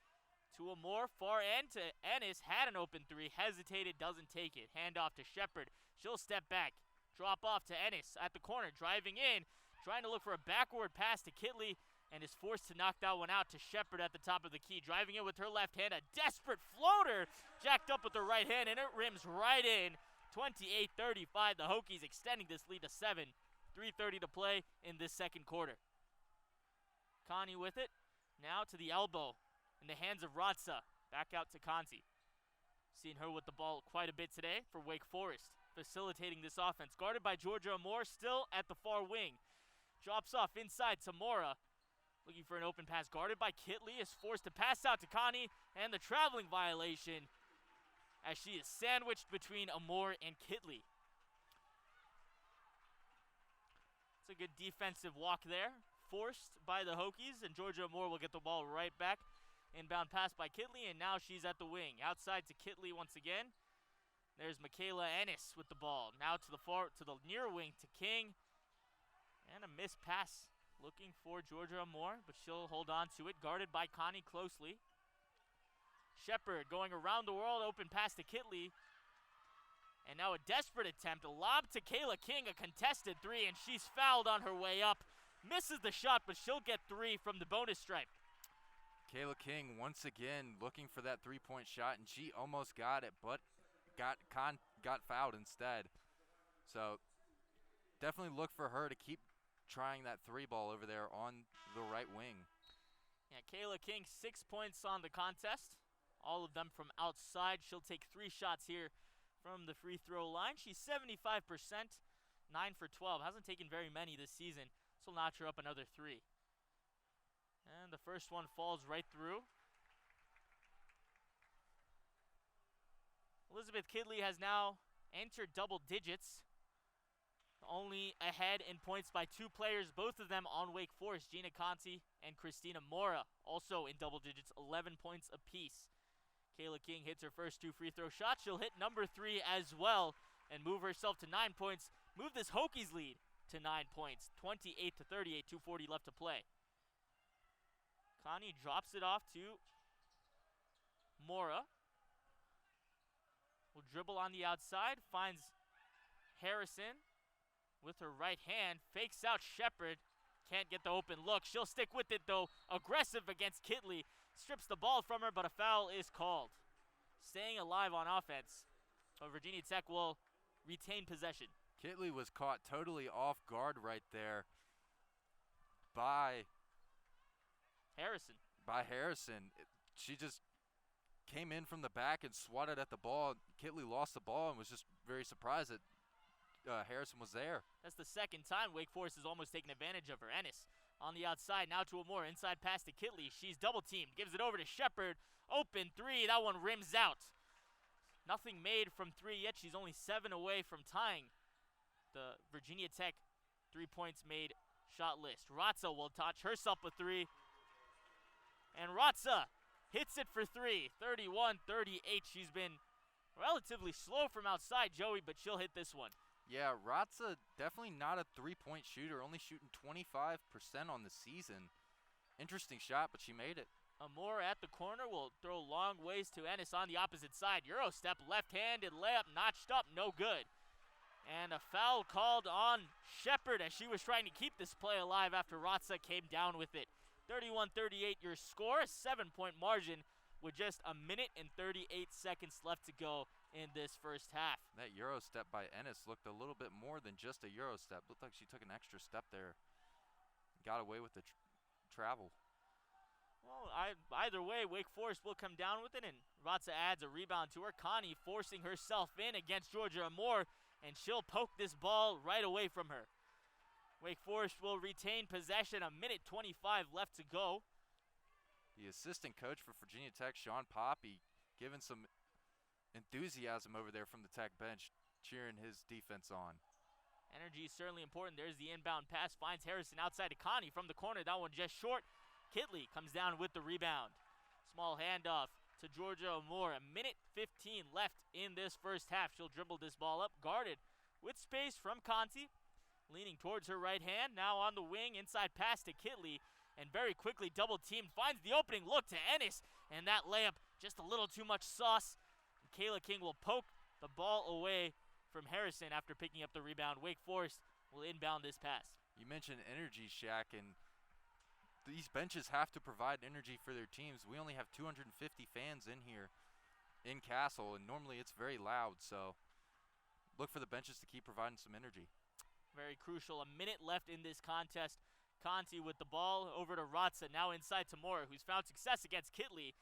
To Moore, far end to Ennis, had an open three, hesitated, doesn't take it. Handoff to Shepard, she'll step back. Drop off to Ennis at the corner, driving in, trying to look for a backward pass to Kitley, and is forced to knock that one out to Shepard at the top of the key. Driving in with her left hand, a desperate floater, jacked up with her right hand, and it rims right in. 28-35, the Hokies extending this lead to 7. 3:30 to play in this second quarter. Connie with it, now to the elbow, in the hands of Ratza. Back out to Conti. Seen her with the ball quite a bit today for Wake Forest, facilitating this offense. Guarded by Georgia Moore, still at the far wing. Drops off inside to Mora. Looking for an open pass, guarded by Kitley, is forced to pass out to Connie, and the traveling violation as she is sandwiched between Amore and Kitley. It's a good defensive walk there, forced by the Hokies, and Georgia Moore will get the ball right back. Inbound pass by Kitley, and now she's at the wing. Outside to Kitley once again. There's Michaela Ennis with the ball. Now to the near wing to King, and a missed pass. Looking for Georgia Moore, but she'll hold on to it, guarded by Connie closely. Shepard going around the world, open pass to Kitley. And now a desperate attempt, a lob to Kayla King, a contested three, and she's fouled on her way up. Misses the shot, but she'll get 3 from the bonus stripe. Kayla King once again looking for that three-point shot, and she almost got it, but got fouled instead. So definitely look for her to keep trying that three ball over there on the right wing. Yeah, Kayla King, 6 points on the contest, all of them from outside. She'll take 3 shots here from the free throw line. She's 75%, 9 for 12. Hasn't taken very many this season, so will notch her up another 3. And the first one falls right through. Elizabeth Kidley has now entered double digits, only ahead in points by 2 players, both of them on Wake Forest, Gina Conti and Christina Mora, also in double digits, 11 points apiece. Kayla King hits her first 2 free throw shots. She'll hit number 3 as well and move herself to 9 points, move this Hokies lead to 9 points, 28-38, 2:40 left to play. Connie drops it off to Mora. Will dribble on the outside, finds Harrison with her right hand, fakes out Shepard, can't get the open look. She'll stick with it though, aggressive against Kidley, strips the ball from her, but a foul is called. Staying alive on offense, but Virginia Tech will retain possession. Kidley was caught totally off guard right there by Harrison. She just came in from the back and swatted at the ball. Kidley lost the ball and was just very surprised that Harrison was there. That's the second time Wake Forest has almost taken advantage of her. Ennis on the outside, now to Amore, inside pass to Kidley. She's double teamed, gives it over to Shepard. Open 3, that one rims out. Nothing made from 3 yet. She's only 7 away from tying the Virginia Tech 3 points made shot list. Ratza will touch herself a 3. And Ratza hits it for 3, 31-38. She's been relatively slow from outside, Joey, but she'll hit this one. Yeah, Ratza definitely not a three-point shooter, only shooting 25% on the season. Interesting shot, but she made it. Amore at the corner will throw long ways to Ennis on the opposite side. Euro step, left-handed layup, notched up, no good. And a foul called on Shepard as she was trying to keep this play alive after Ratza came down with it. 31-38 your score, a 7-point margin with just a minute and 38 seconds left to go in this first half. That Euro step by Ennis looked a little bit more than just a Euro step. Looked like she took an extra step there. Got away with the travel. Well, either way, Wake Forest will come down with it, and Ratza adds a rebound to her. Connie forcing herself in against Georgia Amore, and she'll poke this ball right away from her. Wake Forest will retain possession, a minute 25 left to go. The assistant coach for Virginia Tech, Sean Poppy, giving some enthusiasm over there from the Tech bench, cheering his defense on. Energy is certainly important. There's the inbound pass, finds Harrison outside to Connie from the corner. That one just short. Kidley comes down with the rebound. Small handoff to Georgia Amore. A minute 15 left in this first half. She'll dribble this ball up, guarded with space from Conti. Leaning towards her right hand, now on the wing, inside pass to Kidley, and very quickly double teamed, finds the opening look to Ennis, and that layup just a little too much sauce. And Kayla King will poke the ball away from Harrison after picking up the rebound. Wake Forest will inbound this pass. You mentioned energy, Shaq, and these benches have to provide energy for their teams. We only have 250 fans in here in Castle, and normally it's very loud, so look for the benches to keep providing some energy. Very crucial. A minute left in this contest. Conti with the ball over to Ratza, now inside to Mora, who's found success against Kidley.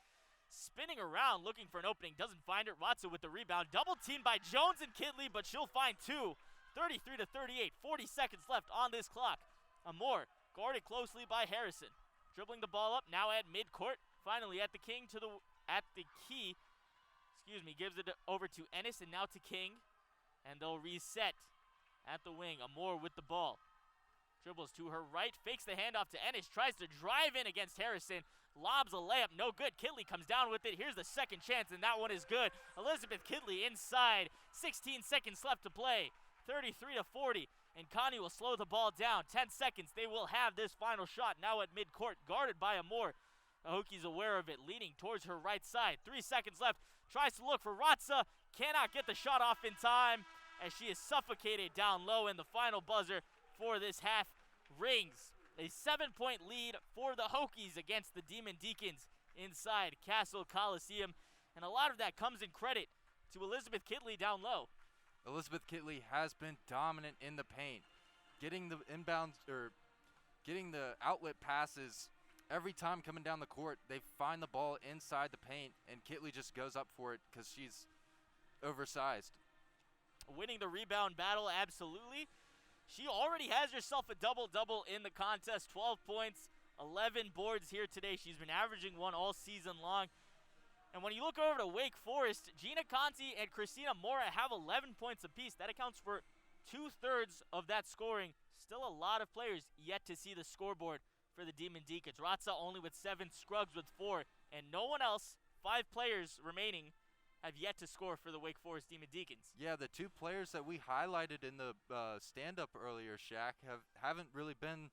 Spinning around, looking for an opening, doesn't find it. Ratza with the rebound. Double teamed by Jones and Kidley, but she'll find 2. 33-38, 40 seconds left on this clock. Amore guarded closely by Harrison. Dribbling the ball up, now at midcourt. Finally at the key. Gives it over to Ennis and now to King. And they'll reset at the wing. Amore with the ball. Dribbles to her right, fakes the handoff to Ennis, tries to drive in against Harrison, lobs a layup, no good. Kidley comes down with it. Here's the second chance, and that one is good. Elizabeth Kidley inside, 16 seconds left to play, 33-40, and Connie will slow the ball down. 10 seconds, they will have this final shot now at midcourt, guarded by Amore. The Hokies aware of it, leaning towards her right side. 3 seconds left, tries to look for Ratza, cannot get the shot off in time, as she is suffocated down low, and the final buzzer for this half rings. A 7-point lead for the Hokies against the Demon Deacons inside Castle Coliseum. And a lot of that comes in credit to Elizabeth Kitley down low. Elizabeth Kitley has been dominant in the paint, getting the inbounds or getting the outlet passes every time coming down the court. They find the ball inside the paint, and Kitley just goes up for it because she's oversized. Winning the rebound battle, absolutely. She already has herself a double-double in the contest. 12 points, 11 boards here today. She's been averaging one all season long. And when you look over to Wake Forest, Gina Conti and Christina Mora have 11 points apiece. That accounts for 2/3 of that scoring. Still a lot of players yet to see the scoreboard for the Demon Deacons. Ratza only with 7, Scruggs with 4, and no one else, 5 players remaining, have yet to score for the Wake Forest Demon Deacons. Yeah, the 2 players that we highlighted in the stand-up earlier, Shaq, haven't really been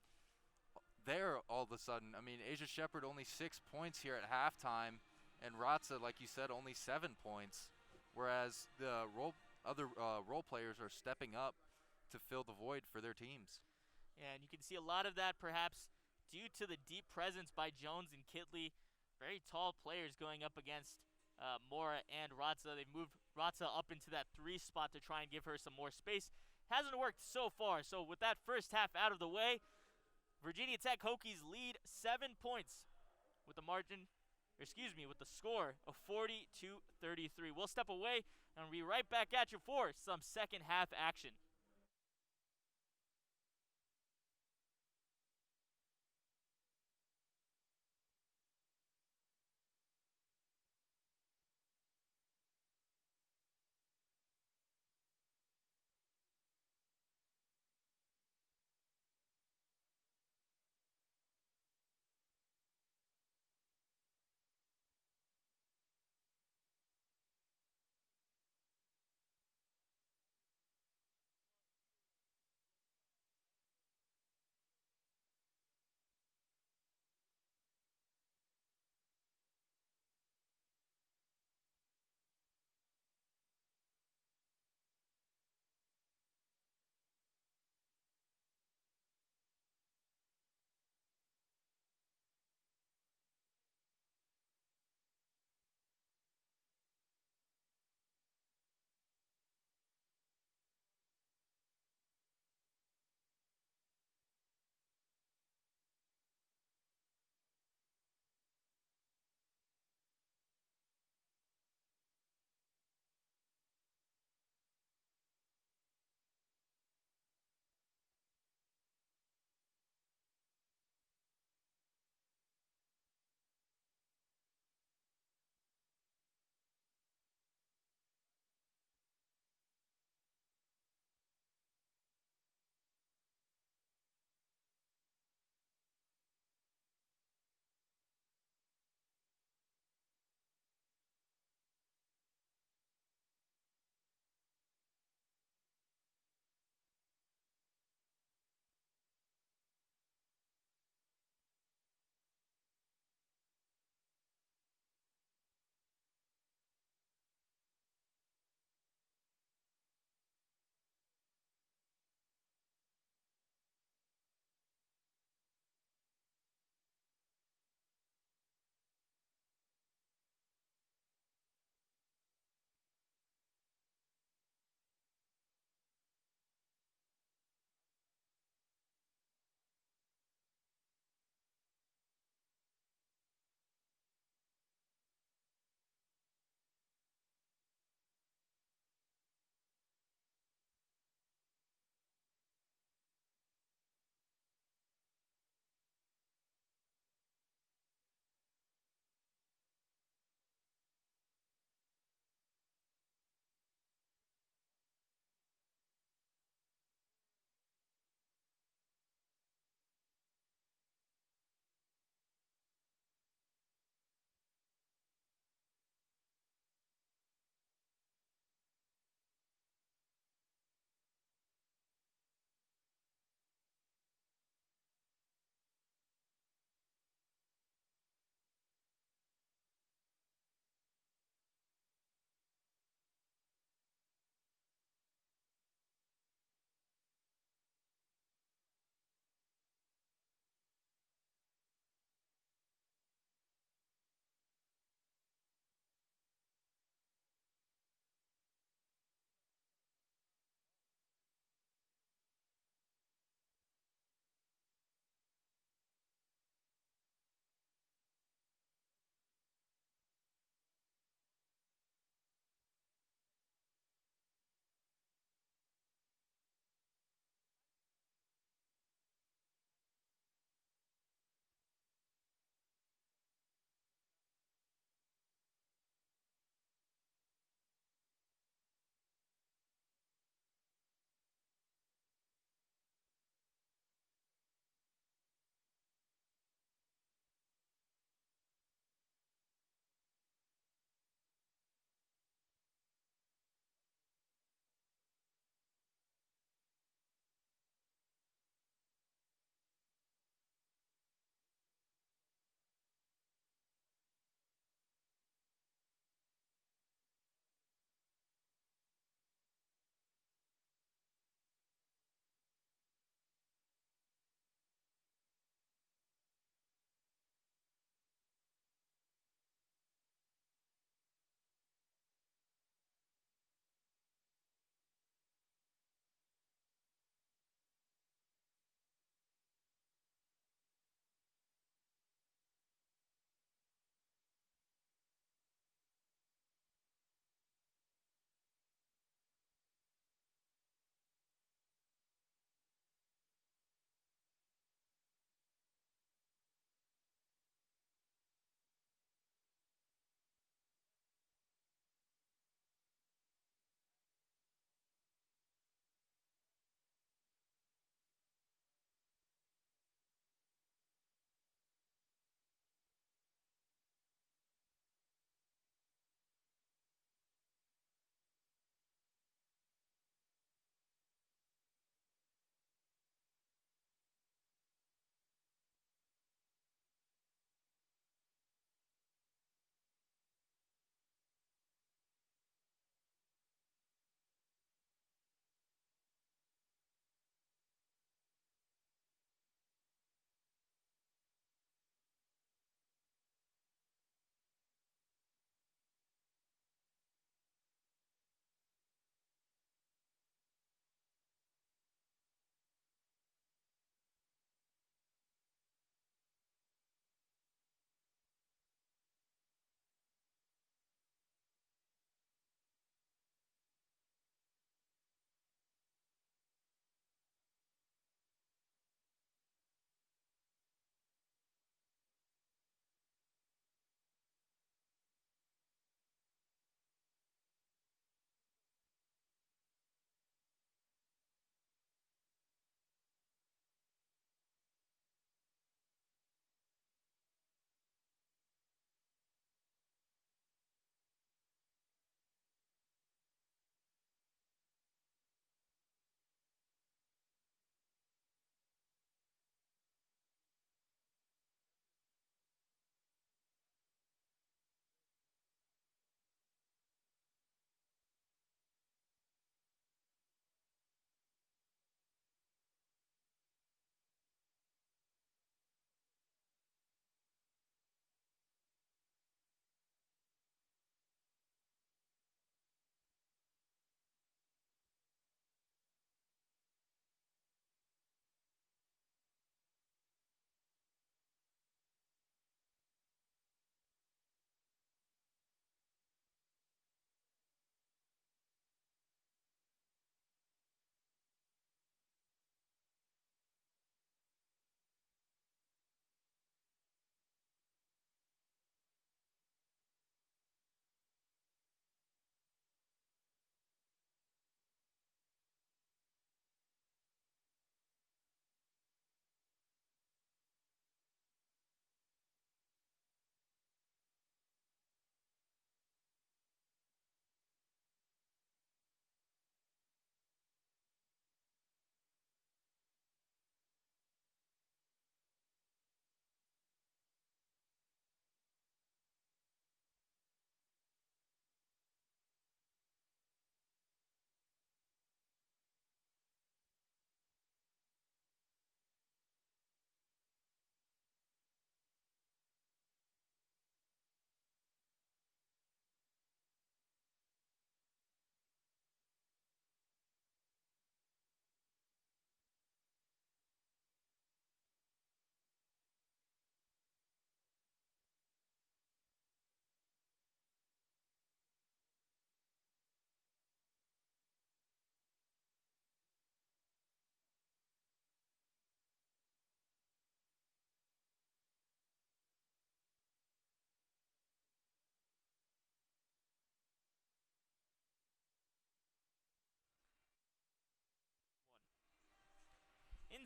there all of a sudden. I mean, Asia Shepherd only 6 points here at halftime, and Ratza, like you said, only 7 points, whereas the other role players are stepping up to fill the void for their teams. Yeah, and you can see a lot of that perhaps due to the deep presence by Jones and Kitley. Very tall players going up against Mora and Ratza. They've moved Ratza up into that 3 spot to try and give her some more space. Hasn't worked so far. So with that first half out of the way, Virginia Tech Hokies lead 7 points with the score of 40-33. We'll step away and be right back at you for some second half action.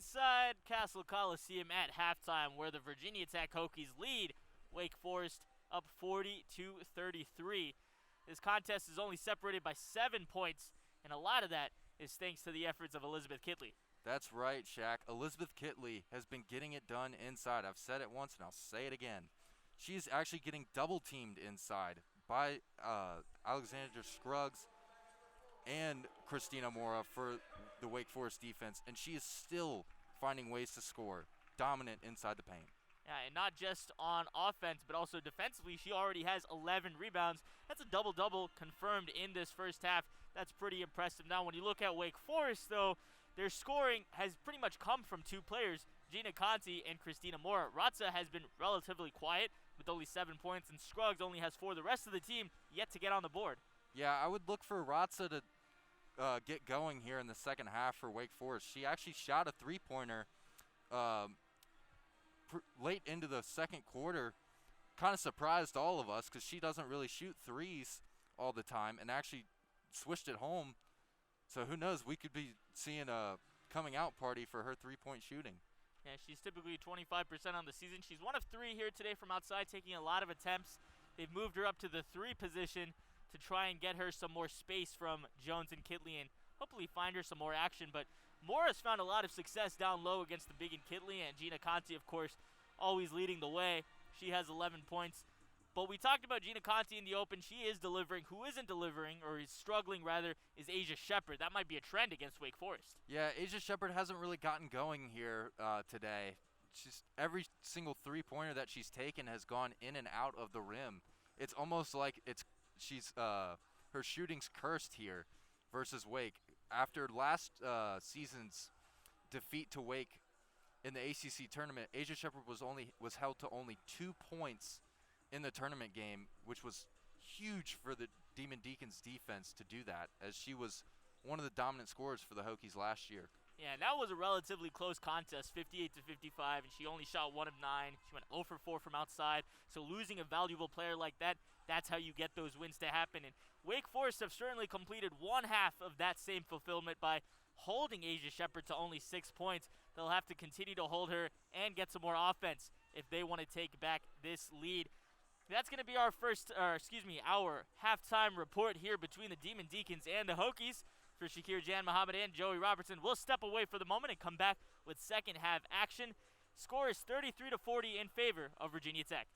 inside Castle Coliseum at halftime, where the Virginia Tech Hokies lead Wake Forest up 40-33. This contest is only separated by 7 points, and a lot of that is thanks to the efforts of Elizabeth Kitley. That's right, Shaq. Elizabeth Kitley has been getting it done inside. I've said it once and I'll say it again. She's actually getting double teamed inside by Alexandra Scruggs and Christina Mora for the Wake Forest defense, and she is still finding ways to score, dominant inside the paint. Yeah, and not just on offense, but also defensively. She already has 11 rebounds. That's a double-double confirmed in this first half. That's pretty impressive. Now, when you look at Wake Forest, though, their scoring has pretty much come from 2 players, Gina Conti and Christina Mora. Ratza has been relatively quiet with only 7 points, and Scruggs only has 4. The rest of the team yet to get on the board. Yeah, I would look for Ratza to get going here in the second half for Wake Forest. She actually shot a three-pointer late into the second quarter. Kind of surprised all of us because she doesn't really shoot threes all the time and actually swished it home. So who knows, we could be seeing a coming out party for her three-point shooting. Yeah, she's typically 25% on the season. She's 1 of 3 here today from outside, taking a lot of attempts. They've moved her up to the 3 position to try and get her some more space from Jones and Kitley and hopefully find her some more action. But Morris found a lot of success down low against the big and Kitley, and Gina Conti, of course, always leading the way. She has 11 points. But we talked about Gina Conti in the open. She is delivering. Who isn't delivering, or is struggling rather, is Asia Shepherd. That might be a trend against Wake Forest. Yeah, Asia Shepherd hasn't really gotten going here today. Every single three-pointer that she's taken has gone in and out of the rim. It's almost like her shooting's cursed here versus Wake. After last season's defeat to Wake in the ACC tournament, Asia Shepherd was held to only 2 points in the tournament game, which was huge for the Demon Deacons defense to do that, as she was one of the dominant scorers for the Hokies last year. Yeah, and that was a relatively close contest, 58-55, and she only shot 1 of 9. She went 0 for 4 from outside. So losing a valuable player like that, that's how you get those wins to happen. And Wake Forest have certainly completed 1/2 of that same fulfillment by holding Asia Shepherd to only 6 points. They'll have to continue to hold her and get some more offense if they want to take back this lead. That's going to be our our halftime report here between the Demon Deacons and the Hokies. For Shaakir, Janmohammad, and Joey Robertson, we'll step away for the moment and come back with second half action. Score is 33-40 in favor of Virginia Tech.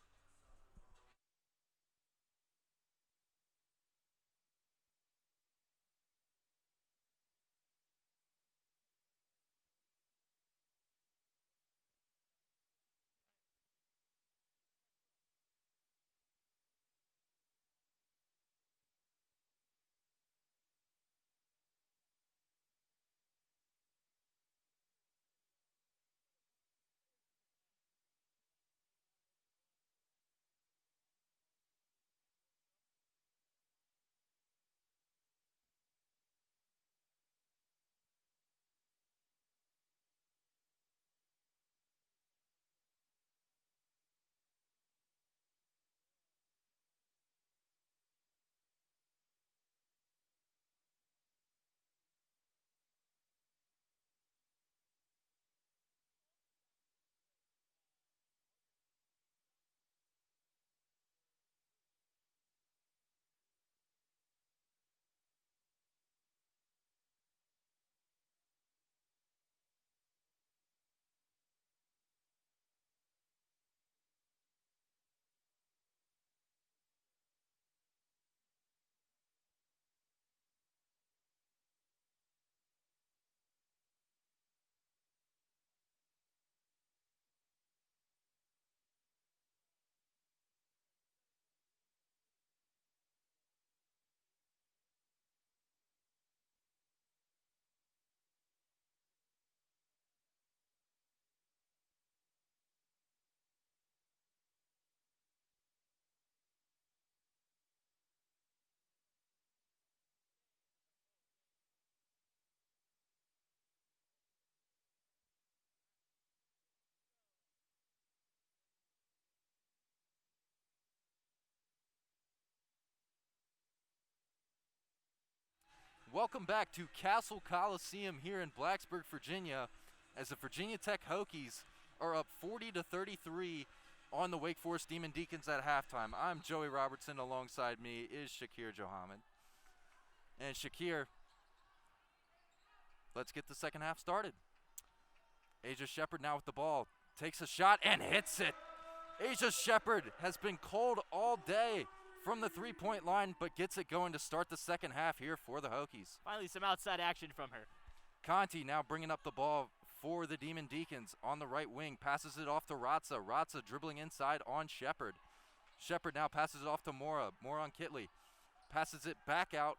Welcome back to Castle Coliseum here in Blacksburg, Virginia, as the Virginia Tech Hokies are up 40-33 on the Wake Forest Demon Deacons at halftime. I'm Joey Robertson. Alongside me is Shaakir Janmohammad. And Shaakir, let's get the second half started. Asia Shepard now with the ball. Takes a shot and hits it. Asia Shepard has been cold all day from the three-point line, but gets it going to start the second half here for the Hokies. Finally some outside action from her. Conti now bringing up the ball for the Demon Deacons on the right wing. Passes it off to Ratza. Ratza dribbling inside on Shepard. Shepard now passes it off to Mora. Mora on Kitley. Passes it back out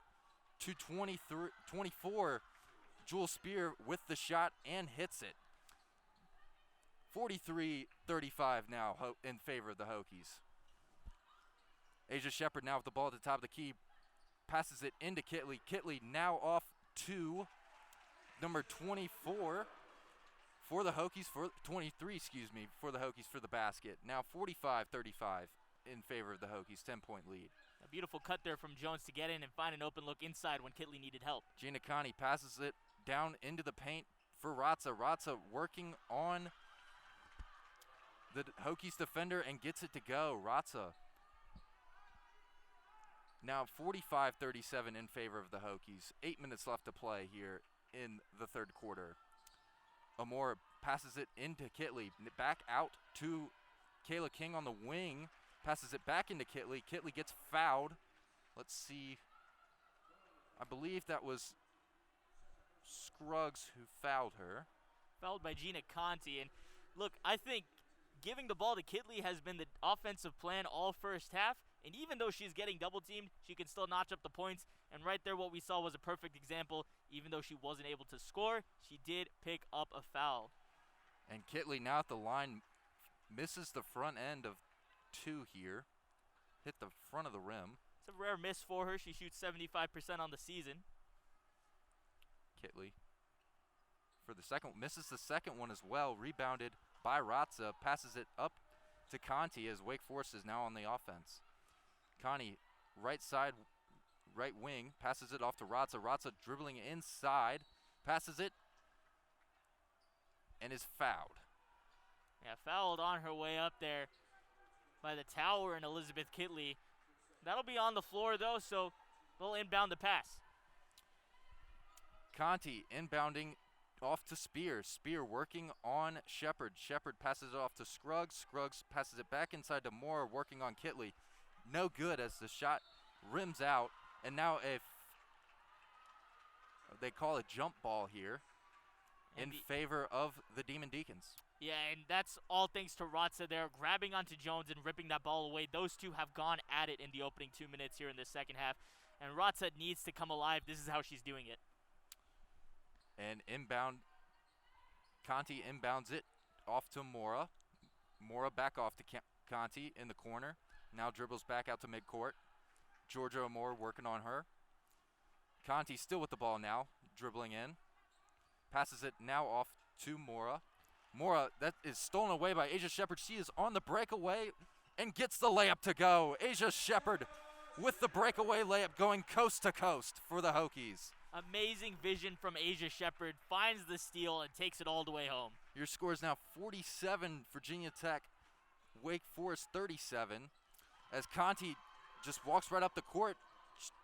to 24. Jewel Spear with the shot and hits it. 43-35 now in favor of the Hokies. Asia Shepard now with the ball at the top of the key. Passes it into Kitley. Kitley now off to number 24 for the Hokies, for 23, excuse me, for the Hokies for the basket. Now 45-35 in favor of the Hokies, 10-point lead. A beautiful cut there from Jones to get in and find an open look inside when Kitley needed help. Gina Conti passes it down into the paint for Ratza. Ratza working on the Hokies defender and gets it to go. Ratza. Now 45-37 in favor of the Hokies. 8 minutes left to play here in the third quarter. Amora passes it into Kitley. Back out to Kayla King on the wing. Passes it back into Kitley. Kitley gets fouled. Let's see. I believe that was Scruggs who fouled her. Fouled by Gina Conti. And look, I think giving the ball to Kitley has been the offensive plan all first half. And even though she's getting double-teamed, she can still notch up the points. And right there what we saw was a perfect example. Even though she wasn't able to score, she did pick up a foul. And Kitley now at the line misses the front end of two here. Hit the front of the rim. It's a rare miss for her. She shoots 75% on the season. Kitley for the second, misses the second one as well. Rebounded by Ratza. Passes it up to Conti as Wake Forest is now on the offense. Conti, right side, right wing, passes it off to Ratza. Ratza dribbling inside, passes it, and is fouled. Yeah, fouled on her way up there by the tower and Elizabeth Kitley. That'll be on the floor though, so they'll inbound the pass. Conti inbounding off to Spear. Spear working on Shepard. Shepard passes it off to Scruggs. Scruggs passes it back inside to Moore, working on Kitley. No good as the shot rims out. And now they call a jump ball here in favor of the Demon Deacons. Yeah, and that's all thanks to Ratza there, grabbing onto Jones and ripping that ball away. Those two have gone at it in the opening 2 minutes here in the second half. And Ratza needs to come alive. This is how she's doing it. And inbound, Conti inbounds it off to Mora. Mora back off to Conti in the corner. Now dribbles back out to midcourt. Georgia Amore working on her. Conti still with the ball now, dribbling in. Passes it now off to Mora. Mora, that is stolen away by Asia Shepard. She is on the breakaway and gets the layup to go. Asia Shepard with the breakaway layup going coast to coast for the Hokies. Amazing vision from Asia Shepard, finds the steal and takes it all the way home. Your score is now 47 Virginia Tech, Wake Forest 37. As Conti just walks right up the court,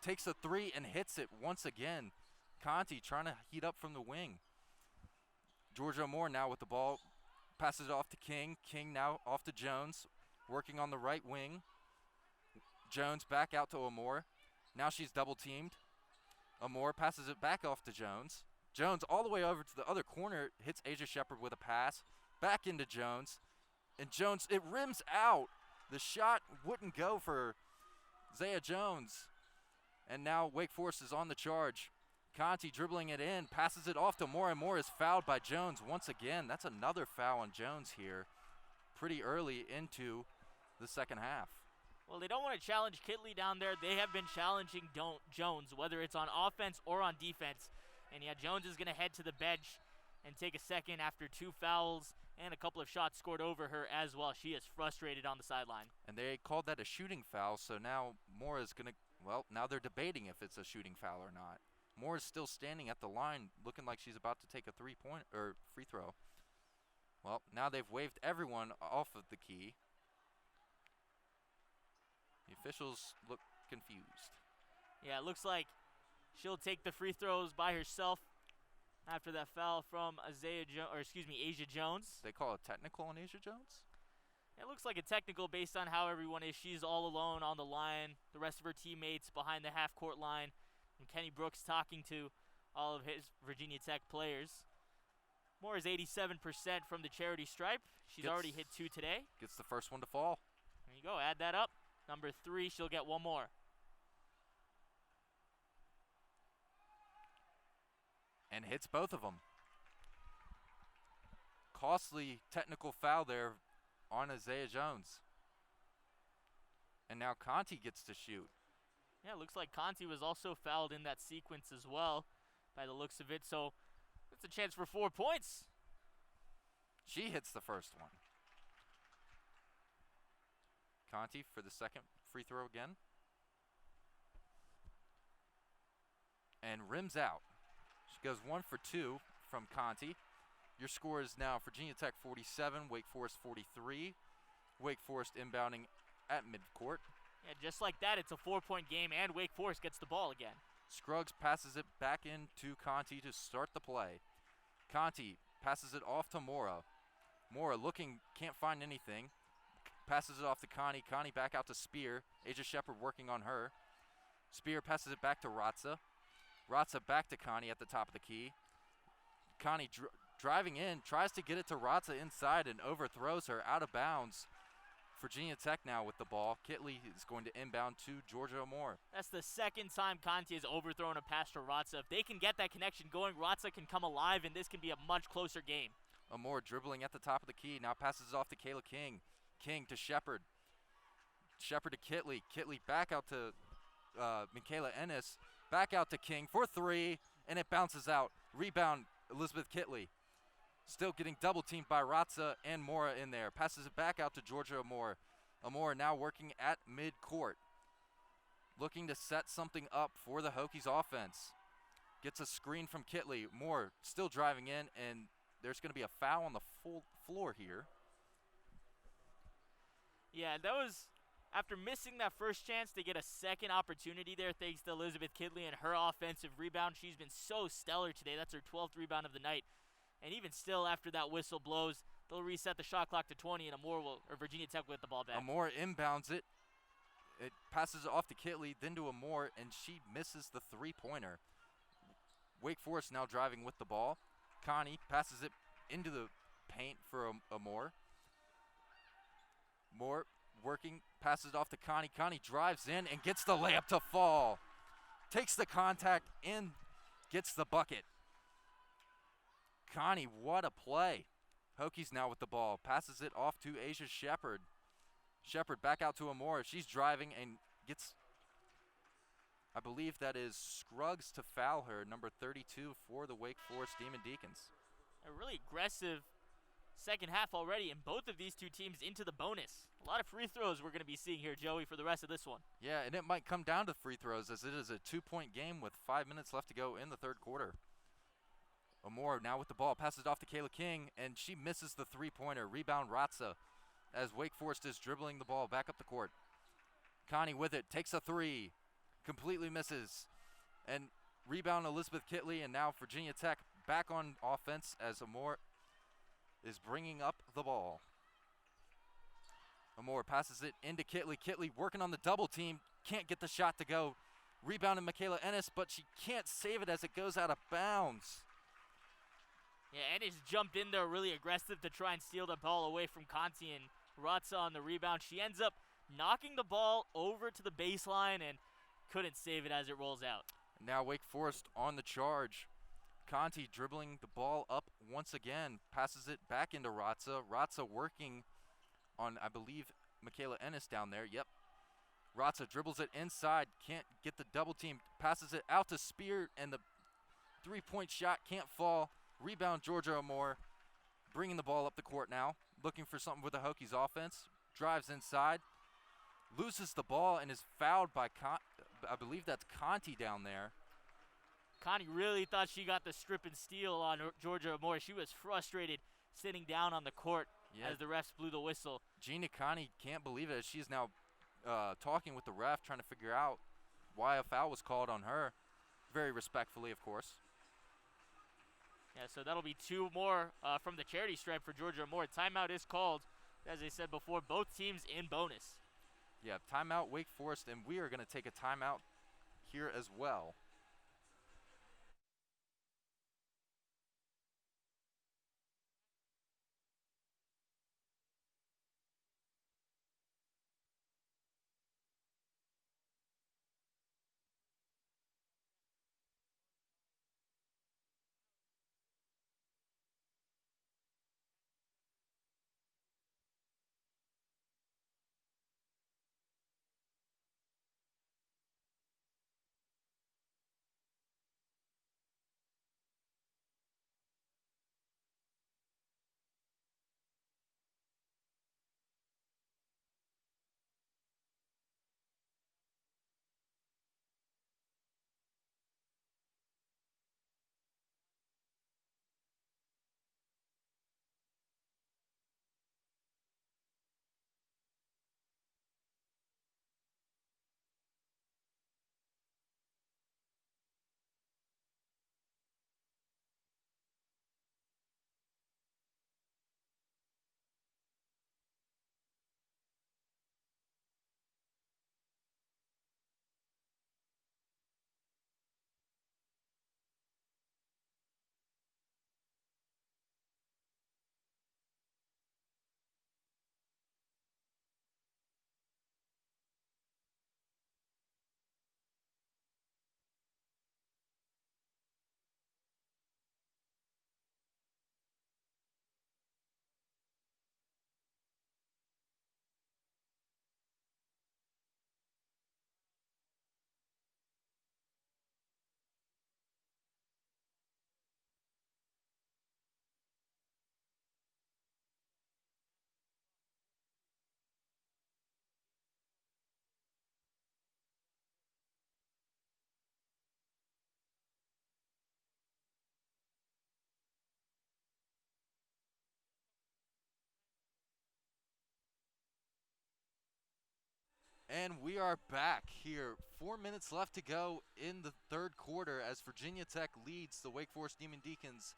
takes a three and hits it once again. Conti trying to heat up from the wing. Georgia Moore now with the ball, passes it off to King. King now off to Jones, working on the right wing. Jones back out to Amore. Now she's double teamed. Amore passes it back off to Jones. Jones all the way over to the other corner, hits Asia Shepard with a pass. Back into Jones. And Jones, it rims out. The shot wouldn't go for Zaya Jones. And now Wake Forest is on the charge. Conti dribbling it in, passes it off to Moore, and Moore is fouled by Jones once again. That's another foul on Jones here pretty early into the second half. Well, they don't want to challenge Kitley down there. They have been challenging Jones, whether it's on offense or on defense. And yeah, Jones is going to head to the bench and take a second after two fouls and a couple of shots scored over her as well. She is frustrated on the sideline. And they called that a shooting foul, so now Moore is going to, well, now they're debating if it's a shooting foul or not. Moore is still standing at the line, looking like she's about to take a three-point or free throw. Well, now they've waved everyone off of the key. The officials look confused. Yeah, it looks like she'll take the free throws by herself after that foul from Asia Jones. They call it technical on Asia Jones? It looks like a technical based on how everyone is. She's all alone on the line. The rest of her teammates behind the half-court line. And Kenny Brooks talking to all of his Virginia Tech players. Moore is 87% from the charity stripe. She's already hit 2 today. Gets the first one to fall. There you go. Add that up. Number 3, she'll get 1 more. And hits both of them. Costly technical foul there on Isaiah Jones. And now Conti gets to shoot. Yeah, it looks like Conti was also fouled in that sequence as well, by the looks of it. So that's a chance for 4 points. She hits the first one. Conti for the second free throw again. And rims out. She goes 1 for 2 from Conti. Your score is now Virginia Tech 47, Wake Forest 43. Wake Forest inbounding at midcourt. Yeah, just like that, it's a 4-point game, and Wake Forest gets the ball again. Scruggs passes it back into Conti to start the play. Conti passes it off to Mora. Mora looking, can't find anything. Passes it off to Connie. Connie back out to Spear. Asia Shepard working on her. Spear passes it back to Ratza. Ratza back to Connie at the top of the key. Connie driving in, tries to get it to Ratza inside and overthrows her out of bounds. Virginia Tech now with the ball. Kitley is going to inbound to Georgia Moore. That's the second time Conti has overthrown a pass to Ratza. If they can get that connection going, Ratza can come alive, and this can be a much closer game. Moore dribbling at the top of the key. Now passes it off to Kayla King. King to Shepard. Shepard to Kitley. Kitley back out to Michaela Ennis. Back out to King for 3, and it bounces out. Rebound, Elizabeth Kitley. Still getting double teamed by Ratza and Mora in there. Passes it back out to Georgia Amore. Amore now working at midcourt. Looking to set something up for the Hokies offense. Gets a screen from Kitley. Moore still driving in, and there's going to be a foul on the full floor here. Yeah, that was after missing that first chance to get a second opportunity there thanks to Elizabeth Kitley and her offensive rebound. She's been so stellar today. That's her 12th rebound of the night. And even still, after that whistle blows, they'll reset the shot clock to 20, and Virginia Tech will get the ball back. Amore inbounds it. It passes it off to Kitley, then to Amore, and she misses the three-pointer. Wake Forest now driving with the ball. Connie passes it into the paint for Amore. Moore working, passes it off to Connie. Connie drives in and gets the layup to fall. Takes the contact and gets the bucket. Connie, what a play. Hokies now with the ball. Passes it off to Asia Shepard. Shepard back out to Amore. She's driving and gets, I believe that is Scruggs to foul her, number 32 for the Wake Forest Demon Deacons. A really aggressive second half already, and both of these two teams into the bonus. A lot of free throws we're going to be seeing here, Joey, for the rest of this one. Yeah, and it might come down to free throws as it is a 2-point game with 5 minutes left to go in the third quarter. Amore now with the ball, passes it off to Kayla King, and she misses the three-pointer. Rebound Ratza as Wake Forest is dribbling the ball back up the court. Connie with it, takes a 3, completely misses. And rebound Elizabeth Kitley, and now Virginia Tech back on offense as Amore is bringing up the ball. Amore passes it into Kitley. Kitley working on the double team, can't get the shot to go. Rebounded Michaela Ennis, but she can't save it as it goes out of bounds. Yeah, Ennis jumped in there really aggressive to try and steal the ball away from Conti, and Ratza on the rebound. She ends up knocking the ball over to the baseline and couldn't save it as it rolls out. Now Wake Forest on the charge. Conti dribbling the ball up once again, passes it back into Ratza. Ratza working on, I believe, Michaela Ennis down there. Yep. Ratza dribbles it inside, can't get the double team, passes it out to Spear, and the three-point shot can't fall. Rebound Georgia Amore, bringing the ball up the court now, looking for something with the Hokies offense. Drives inside, loses the ball, and is fouled by, I believe that's Conti down there. Connie really thought she got the strip and steal on Georgia Moore. She was frustrated sitting down on the court as the refs blew the whistle. Gina Connie can't believe it. She's now talking with the ref, trying to figure out why a foul was called on her. Very respectfully, of course. Yeah, so that'll be 2 more from the charity stripe for Georgia Moore. Timeout is called. As I said before, both teams in bonus. Yeah, timeout Wake Forest, and we are going to take a timeout here as well. And we are back here. 4 minutes left to go in the third quarter as Virginia Tech leads the Wake Forest Demon Deacons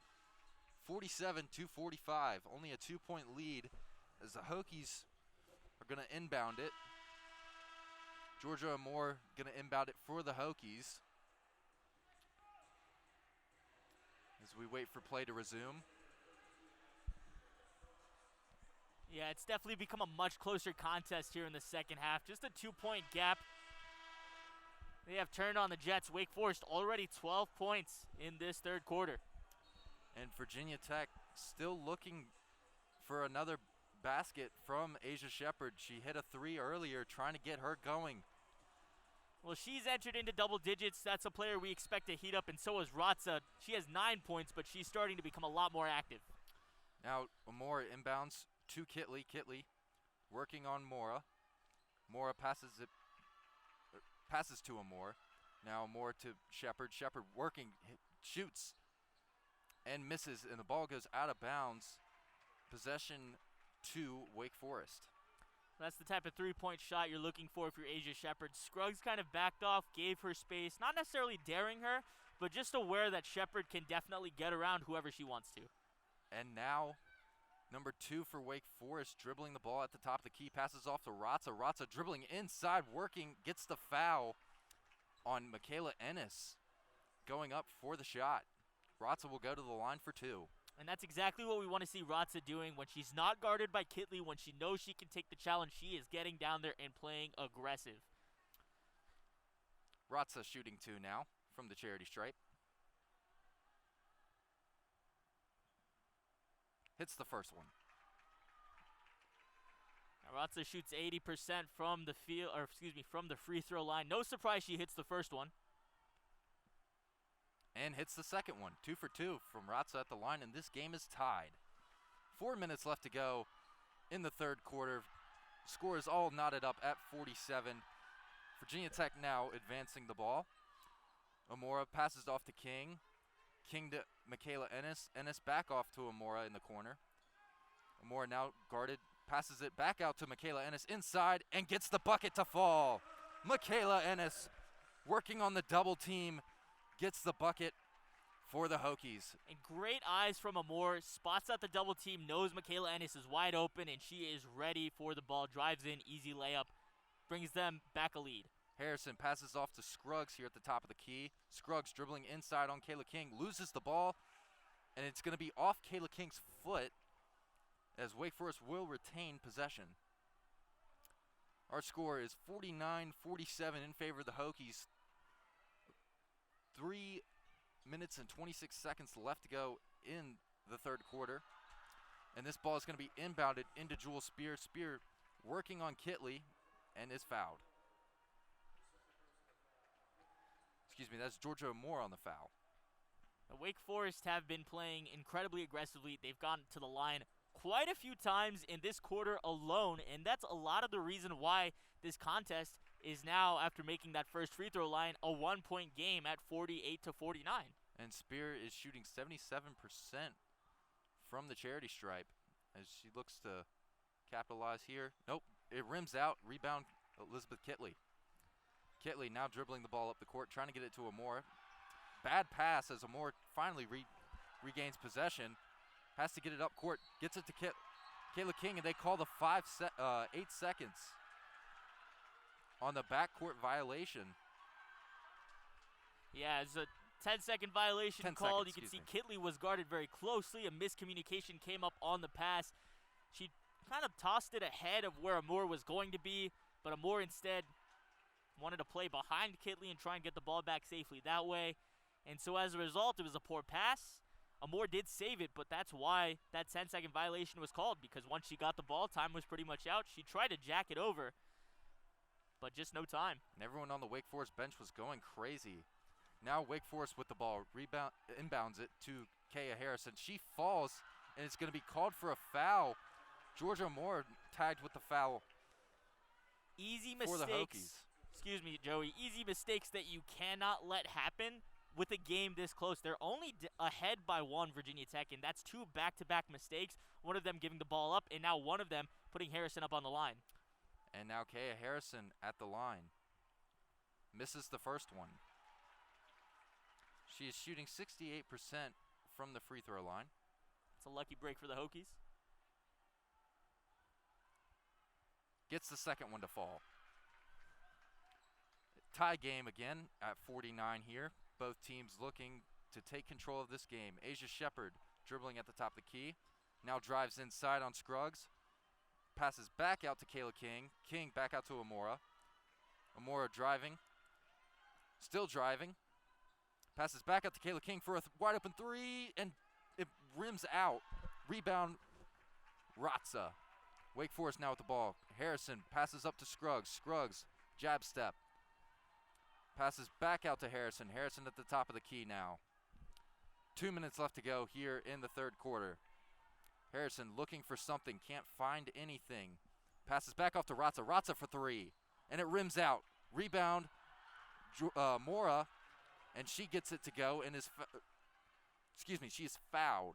47-45. Only a 2-point lead as the Hokies are going to inbound it. Georgia Moore going to inbound it for the Hokies as we wait for play to resume. Yeah, it's definitely become a much closer contest here in the second half. Just a 2-point gap. They have turned on the Jets. Wake Forest already 12 points in this third quarter. And Virginia Tech still looking for another basket from Asia Shepherd. She hit a 3 earlier, trying to get her going. Well, she's entered into double digits. That's a player we expect to heat up, and so is Ratza. She has 9 points, but she's starting to become a lot more active. Now, Amora inbounds to Kitley. Kitley working on Mora. Mora passes to Amora. Now Amora to Shepherd. Shepherd working, shoots, and misses, and the ball goes out of bounds. Possession to Wake Forest. That's the type of 3-point shot you're looking for if you're Asia Shepherd. Scruggs kind of backed off, gave her space, not necessarily daring her, but just aware that Shepherd can definitely get around whoever she wants to. And now, number 2 for Wake Forest, dribbling the ball at the top of the key, passes off to Ratza. Ratza dribbling inside, working, gets the foul on Michaela Ennis, going up for the shot. Ratza will go to the line for 2. And that's exactly what we want to see Ratza doing when she's not guarded by Kitley, when she knows she can take the challenge. She is getting down there and playing aggressive. Ratza shooting 2 now from the charity stripe. Hits the first one. Ratza shoots 80% from the from the free throw line. No surprise she hits the first one. And hits the second one. 2 for 2 from Ratza at the line, and this game is tied. 4 minutes left to go in the third quarter. Score is all knotted up at 47. Virginia Tech now advancing the ball. Amora passes off to King. King to Michaela Ennis. Ennis back off to Amora in the corner. Amora now guarded, passes it back out to Michaela Ennis inside and gets the bucket to fall. Michaela Ennis working on the double team, gets the bucket for the Hokies. And great eyes from Amore, spots out the double team, knows Michaela Ennis is wide open, and she is ready for the ball. Drives in, easy layup, brings them back a lead. Harrison passes off to Scruggs here at the top of the key. Scruggs dribbling inside on Kayla King, loses the ball, and it's going to be off Kayla King's foot as Wake Forest will retain possession. Our score is 49-47 in favor of the Hokies. 3 minutes and 26 seconds left to go in the third quarter. And this ball is going to be inbounded into Jewel Spear. Spear working on Kitley and is fouled. Excuse me, that's Georgia Moore on the foul. The Wake Forest have been playing incredibly aggressively. They've gone to the line quite a few times in this quarter alone, and that's a lot of the reason why this contest is now, after making that first free throw line, a 1-point game at 48-49. And Spear is shooting 77% from the charity stripe as she looks to capitalize here. Nope, it rims out. Rebound, Elizabeth Kitley. Kitley now dribbling the ball up the court, trying to get it to Amore. Bad pass as Amore finally regains possession. Has to get it up court, gets it to Kayla King, and they call the 8 seconds on the backcourt violation. Yeah, it's a 10-second violation 10 called. seconds, You can see Kitley was guarded very closely. A miscommunication came up on the pass. She kind of tossed it ahead of where Amore was going to be, but Amore instead wanted to play behind Kitley and try and get the ball back safely that way. And so as a result, it was a poor pass. Amore did save it, but that's why that 10-second violation was called, because once she got the ball, time was pretty much out. She tried to jack it over, but just no time. And everyone on the Wake Forest bench was going crazy. Now Wake Forest with the ball, inbounds it to Kaya Harrison. She falls, and it's going to be called for a foul. Georgia Moore tagged with the foul. Easy for the Hokies. mistakes. Excuse me, Joey. Easy mistakes that you cannot let happen with a game this close. They're only ahead by one, Virginia Tech, and that's 2 back-to-back mistakes. One of them giving the ball up, and now one of them putting Harrison up on the line. And now Kaya Harrison at the line. Misses the first one. She is shooting 68% from the free throw line. It's a lucky break for the Hokies. Gets the second one to fall. Tie game again at 49 here. Both teams looking to take control of this game. Asia Shepard dribbling at the top of the key. Now drives inside on Scruggs. Passes back out to Kayla King. King back out to Amora. Amora driving. Still driving. Passes back out to Kayla King for a wide open three, and it rims out. Rebound, Ratza. Wake Forest now with the ball. Harrison passes up to Scruggs. Scruggs, jab step. Passes back out to Harrison. Harrison at the top of the key now. 2 minutes left to go here in the third quarter. Harrison looking for something, can't find anything. Passes back off to Ratza. Ratza for 3, and it rims out. Rebound, Mora, and she gets it to go and is, she is fouled.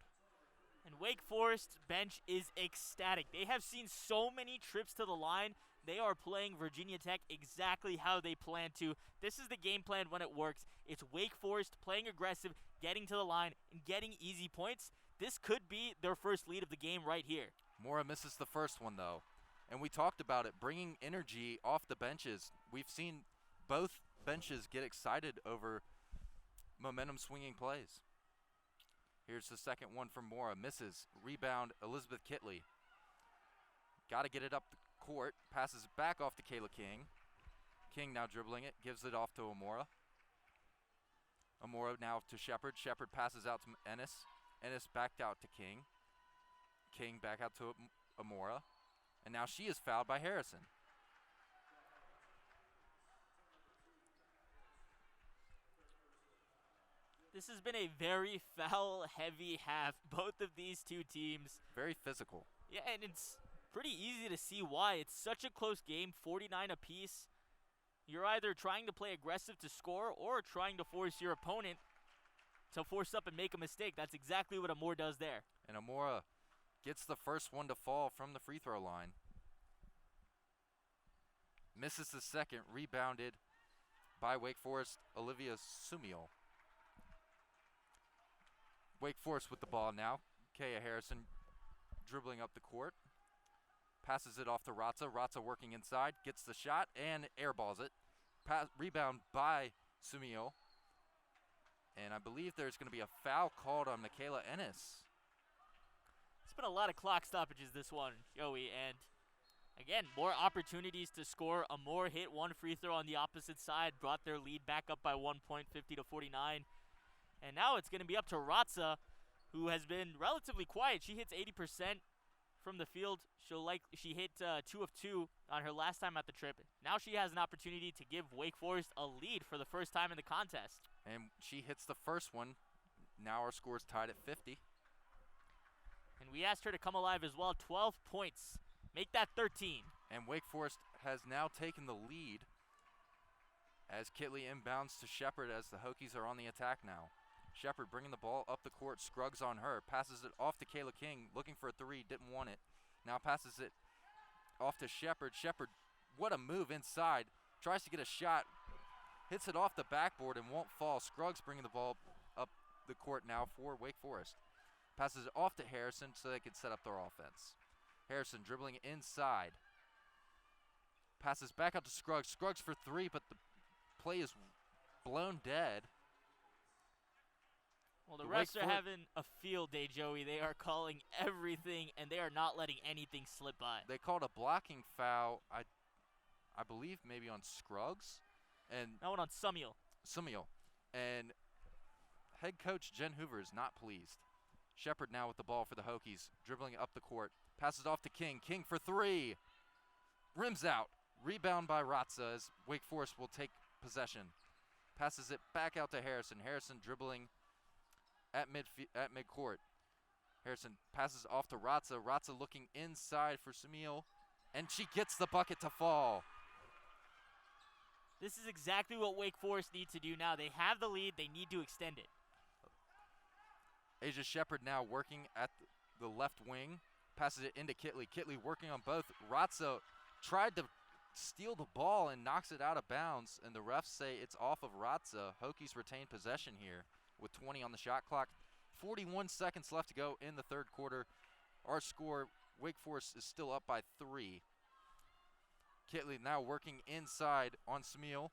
And Wake Forest bench is ecstatic. They have seen so many trips to the line. They are playing Virginia Tech exactly how they plan to. This is the game plan when it works. It's Wake Forest playing aggressive, getting to the line, and getting easy points. This could be their first lead of the game right here. Mora misses the first one, though. And we talked about it, bringing energy off the benches. We've seen both benches get excited over momentum swinging plays. Here's the second one from Mora. Misses. Rebound, Elizabeth Kitley. Got to get it up the court. Passes back off to Kayla King. King now dribbling it. Gives it off to Amora. Amora now to Shepard. Shepard passes out to Ennis. Ennis backed out to King. King back out to Amora. And now she is fouled by Harrison. This has been a very foul-heavy half. Both of these two teams. Very physical. Yeah, and it's pretty easy to see why. It's such a close game, 49 apiece. You're either trying to play aggressive to score or trying to force your opponent to force up and make a mistake. That's exactly what Amor does there. And Amora gets the first one to fall from the free throw line. Misses the second, rebounded by Wake Forest, Olivia Sumiel. Wake Forest with the ball now. Kaya Harrison dribbling up the court. Passes it off to Ratza. Ratza working inside, gets the shot and airballs it. Rebound by Sumiel. And I believe there's going to be a foul called on Michaela Ennis. It's been a lot of clock stoppages this one, Joey, and again, more opportunities to score. Amor hit one free throw on the opposite side, brought their lead back up by 1 point, 50-49. And now it's going to be up to Ratza, who has been relatively quiet. She hits 80% from the field. She hit 2 of 2 on her last time at the trip. Now she has an opportunity to give Wake Forest a lead for the first time in the contest. And she hits the first one. Now our score's tied at 50. And we asked her to come alive as well. 12 points. Make that 13. And Wake Forest has now taken the lead as Kitley inbounds to Shepard as the Hokies are on the attack now. Shepard bringing the ball up the court, Scruggs on her, passes it off to Kayla King, looking for a three, didn't want it. Now passes it off to Shepard. Shepard, what a move inside, tries to get a shot, hits it off the backboard and won't fall. Scruggs bringing the ball up the court now for Wake Forest. Passes it off to Harrison so they can set up their offense. Harrison dribbling inside. Passes back out to Scruggs. Scruggs for three, but the play is blown dead. Well, the refs are having a field day, Joey. They are calling everything, and they are not letting anything slip by. They called a blocking foul, I believe maybe on Scruggs. And that one on Sumiel. And head coach Jen Hoover is not pleased. Shepard now with the ball for the Hokies, dribbling up the court. Passes off to King. King for three. Rims out. Rebound by Ratza as Wake Forest will take possession. Passes it back out to Harrison. Harrison dribbling at midcourt. Harrison passes off to Ratza. Ratza looking inside for Sumiel, and she gets the bucket to fall. This is exactly what Wake Forest needs to do now. They have the lead. They need to extend it. Asia Shepard now working at the left wing. Passes it into Kitley. Kitley working on both. Ratza tried to steal the ball and knocks it out of bounds, and the refs say it's off of Ratza. Hokies retain possession here with 20 on the shot clock. 41 seconds left to go in the third quarter. Our score, Wake Forest is still up by 3. Kitley now working inside on Sumiel.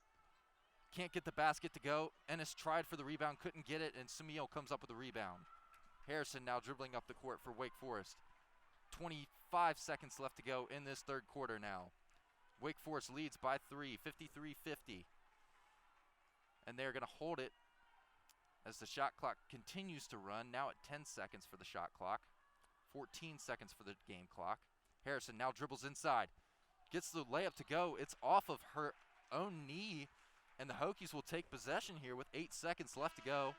Can't get the basket to go. Ennis tried for the rebound, couldn't get it, and Sumiel comes up with the rebound. Harrison now dribbling up the court for Wake Forest. 25 seconds left to go in this third quarter now. Wake Forest leads by 3, 53-50. And they're going to hold it as the shot clock continues to run, now at 10 seconds for the shot clock, 14 seconds for the game clock. Harrison now dribbles inside, gets the layup to go. It's off of her own knee, and the Hokies will take possession here with 8 seconds left to go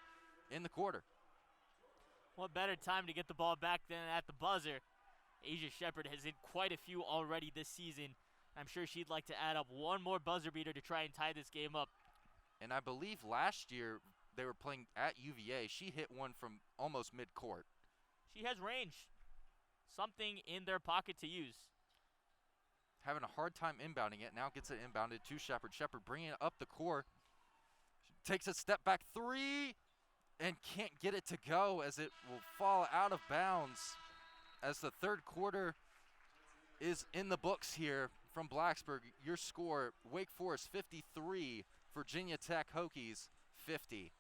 in the quarter. What better time to get the ball back than at the buzzer? Asia Shepard has hit quite a few already this season. I'm sure she'd like to add up one more buzzer beater to try and tie this game up. And I believe last year they were playing at UVA. She hit one from almost midcourt. She has range. Something in their pocket to use. Having a hard time inbounding it. Now gets it inbounded to Shepard. Shepard bringing it up the court. She takes a step back three and can't get it to go as it will fall out of bounds as the third quarter is in the books here from Blacksburg. Your score, Wake Forest 53, Virginia Tech Hokies 50.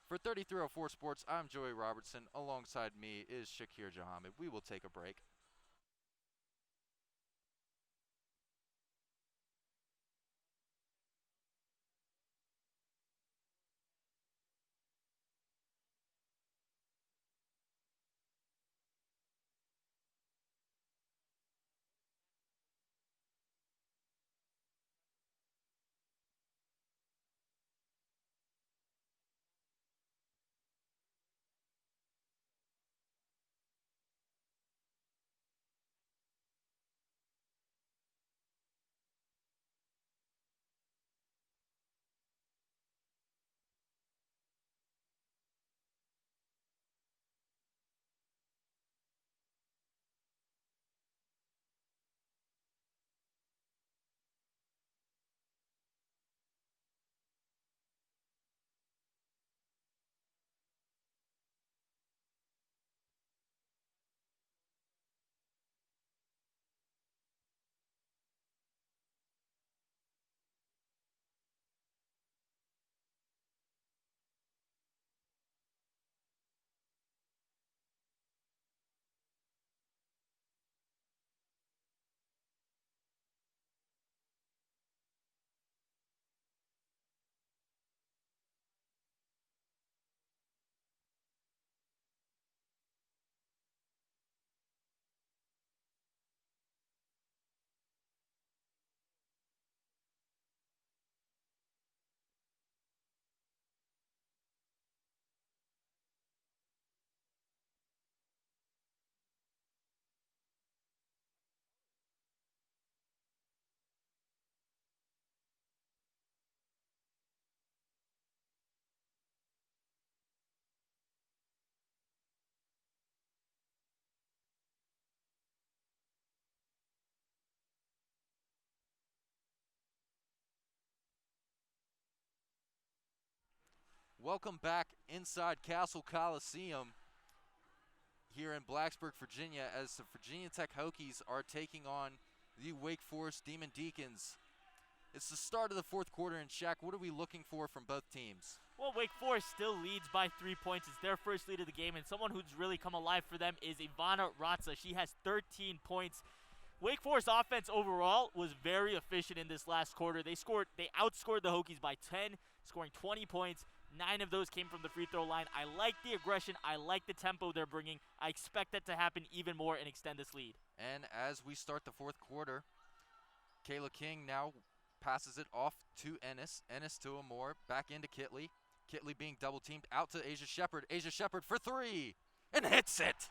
For 3304 Sports, I'm Joey Robertson. Alongside me is Shaakir Janmohammad. We will take a break. Welcome back inside Castle Coliseum here in Blacksburg, Virginia, as the Virginia Tech Hokies are taking on the Wake Forest Demon Deacons. It's the start of the fourth quarter, and Shaq, what are we looking for from both teams? Well, Wake Forest still leads by 3 points. It's their first lead of the game, and someone who's really come alive for them is Ivana Ratza. She has 13 points. Wake Forest offense overall was very efficient in this last quarter. They outscored the Hokies by 10, scoring 20 points. 9 of those came from the free throw line. I like the aggression. I like the tempo they're bringing. I expect that to happen even more and extend this lead. And as we start the fourth quarter, Kayla King now passes it off to Ennis. Ennis to Amore, back into Kitley. Kitley being double teamed out to Asia Shepard. Asia Shepard for 3 and hits it.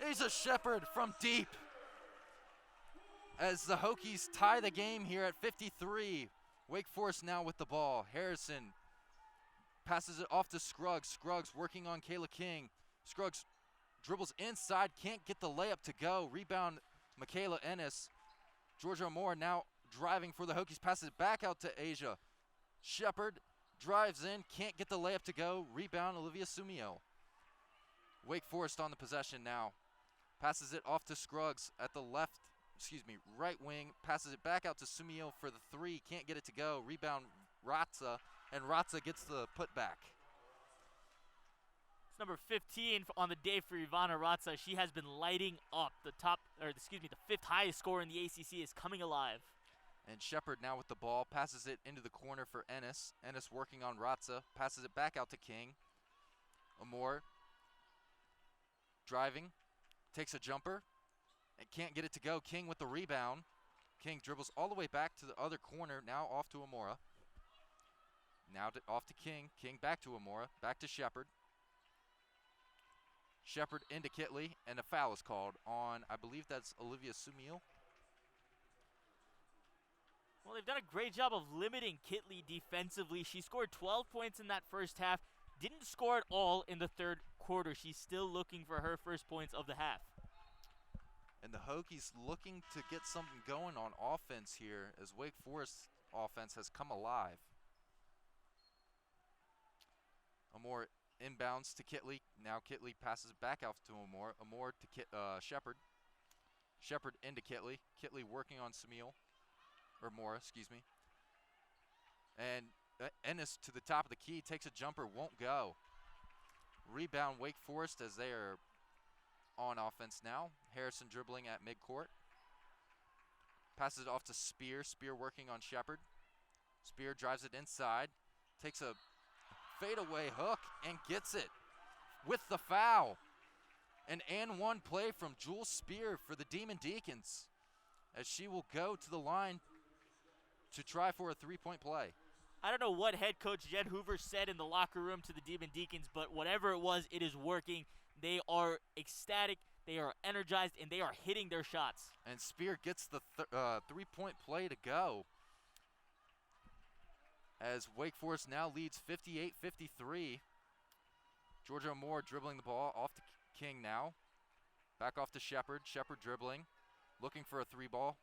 Asia Shepard from deep. As the Hokies tie the game here at 53. Wake Forest now with the ball. Harrison passes it off to Scruggs. Scruggs working on Kayla King. Scruggs dribbles inside, can't get the layup to go. Rebound, Michaela Ennis. Georgia Moore now driving for the Hokies, passes it back out to Asia. Shepard drives in, can't get the layup to go. Rebound, Olivia Sumio. Wake Forest on the possession now. Passes it off to Scruggs at the right wing. Passes it back out to Sumio for the 3, can't get it to go. Rebound, Ratza, and Ratza gets the putback. It's number 15 on the day for Ivana Ratza. She has been lighting up. The fifth highest scorer in the ACC is coming alive. And Shepard now with the ball, passes it into the corner for Ennis. Ennis working on Ratza, passes it back out to King. Amore driving, takes a jumper, and can't get it to go. King with the rebound. King dribbles all the way back to the other corner, now off to Amora. Now off to King. King back to Amora, back to Shepard. Shepard into Kitley, and a foul is called on, I believe that's Olivia Sumio. Well, they've done a great job of limiting Kitley defensively. She scored 12 points in that first half, didn't score at all in the third quarter. She's still looking for her first points of the half. And the Hokies looking to get something going on offense here as Wake Forest offense has come alive. Amore inbounds to Kitley. Now Kitley passes back out to Amore. Amore to Shepard. Shepard into Kitley. Kitley working on Mora, excuse me. And Ennis to the top of the key, takes a jumper, won't go. Rebound Wake Forest as they are on offense now. Harrison dribbling at midcourt. Passes it off to Spear. Spear working on Shepard. Spear drives it inside. Takes a fadeaway hook and gets it with the foul. An and one play from Jules Spear for the Demon Deacons as she will go to the line to try for a 3-point play. I don't know what head coach Jed Hoover said in the locker room to the Demon Deacons, but whatever it was, it is working. They are ecstatic, they are energized, and they are hitting their shots. And Spear gets the 3-point play to go as Wake Forest now leads 58-53. Georgia Moore dribbling the ball off to King now. Back off to Shepard. Shepard dribbling, looking for a 3-ball.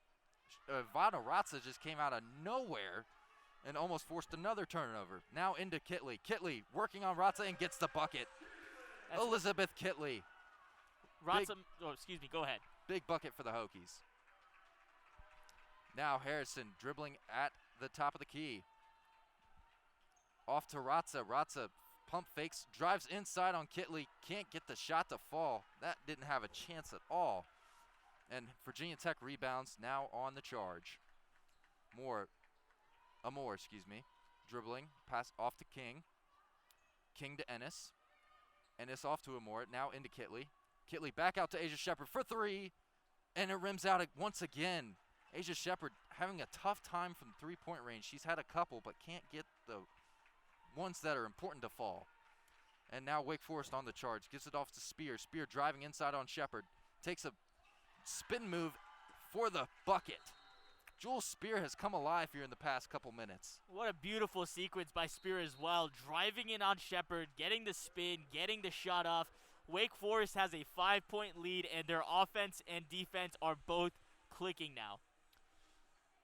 Vada Ratza just came out of nowhere and almost forced another turnover. Now into Kitley. Kitley working on Ratza and gets the bucket. Elizabeth Kitley. Ratza, go ahead. Big bucket for the Hokies. Now Harrison dribbling at the top of the key. Off to Ratza. Ratza pump fakes, drives inside on Kitley. Can't get the shot to fall. That didn't have a chance at all. And Virginia Tech rebounds now on the charge. Amore, dribbling, pass off to King. King to Ennis. Ennis off to Amore, now into Kitley. Kitley back out to Asia Shepard for 3, and it rims out once again. Asia Shepard having a tough time from 3-point range. She's had a couple, but can't get the ones that are important to fall. And now Wake Forest on the charge, gives it off to Spear. Spear driving inside on Shepard. Takes a spin move for the bucket. Jules Spear has come alive here in the past couple minutes. What a beautiful sequence by Spear as well. Driving in on Shepard, getting the spin, getting the shot off. Wake Forest has a 5-point lead, and their offense and defense are both clicking now.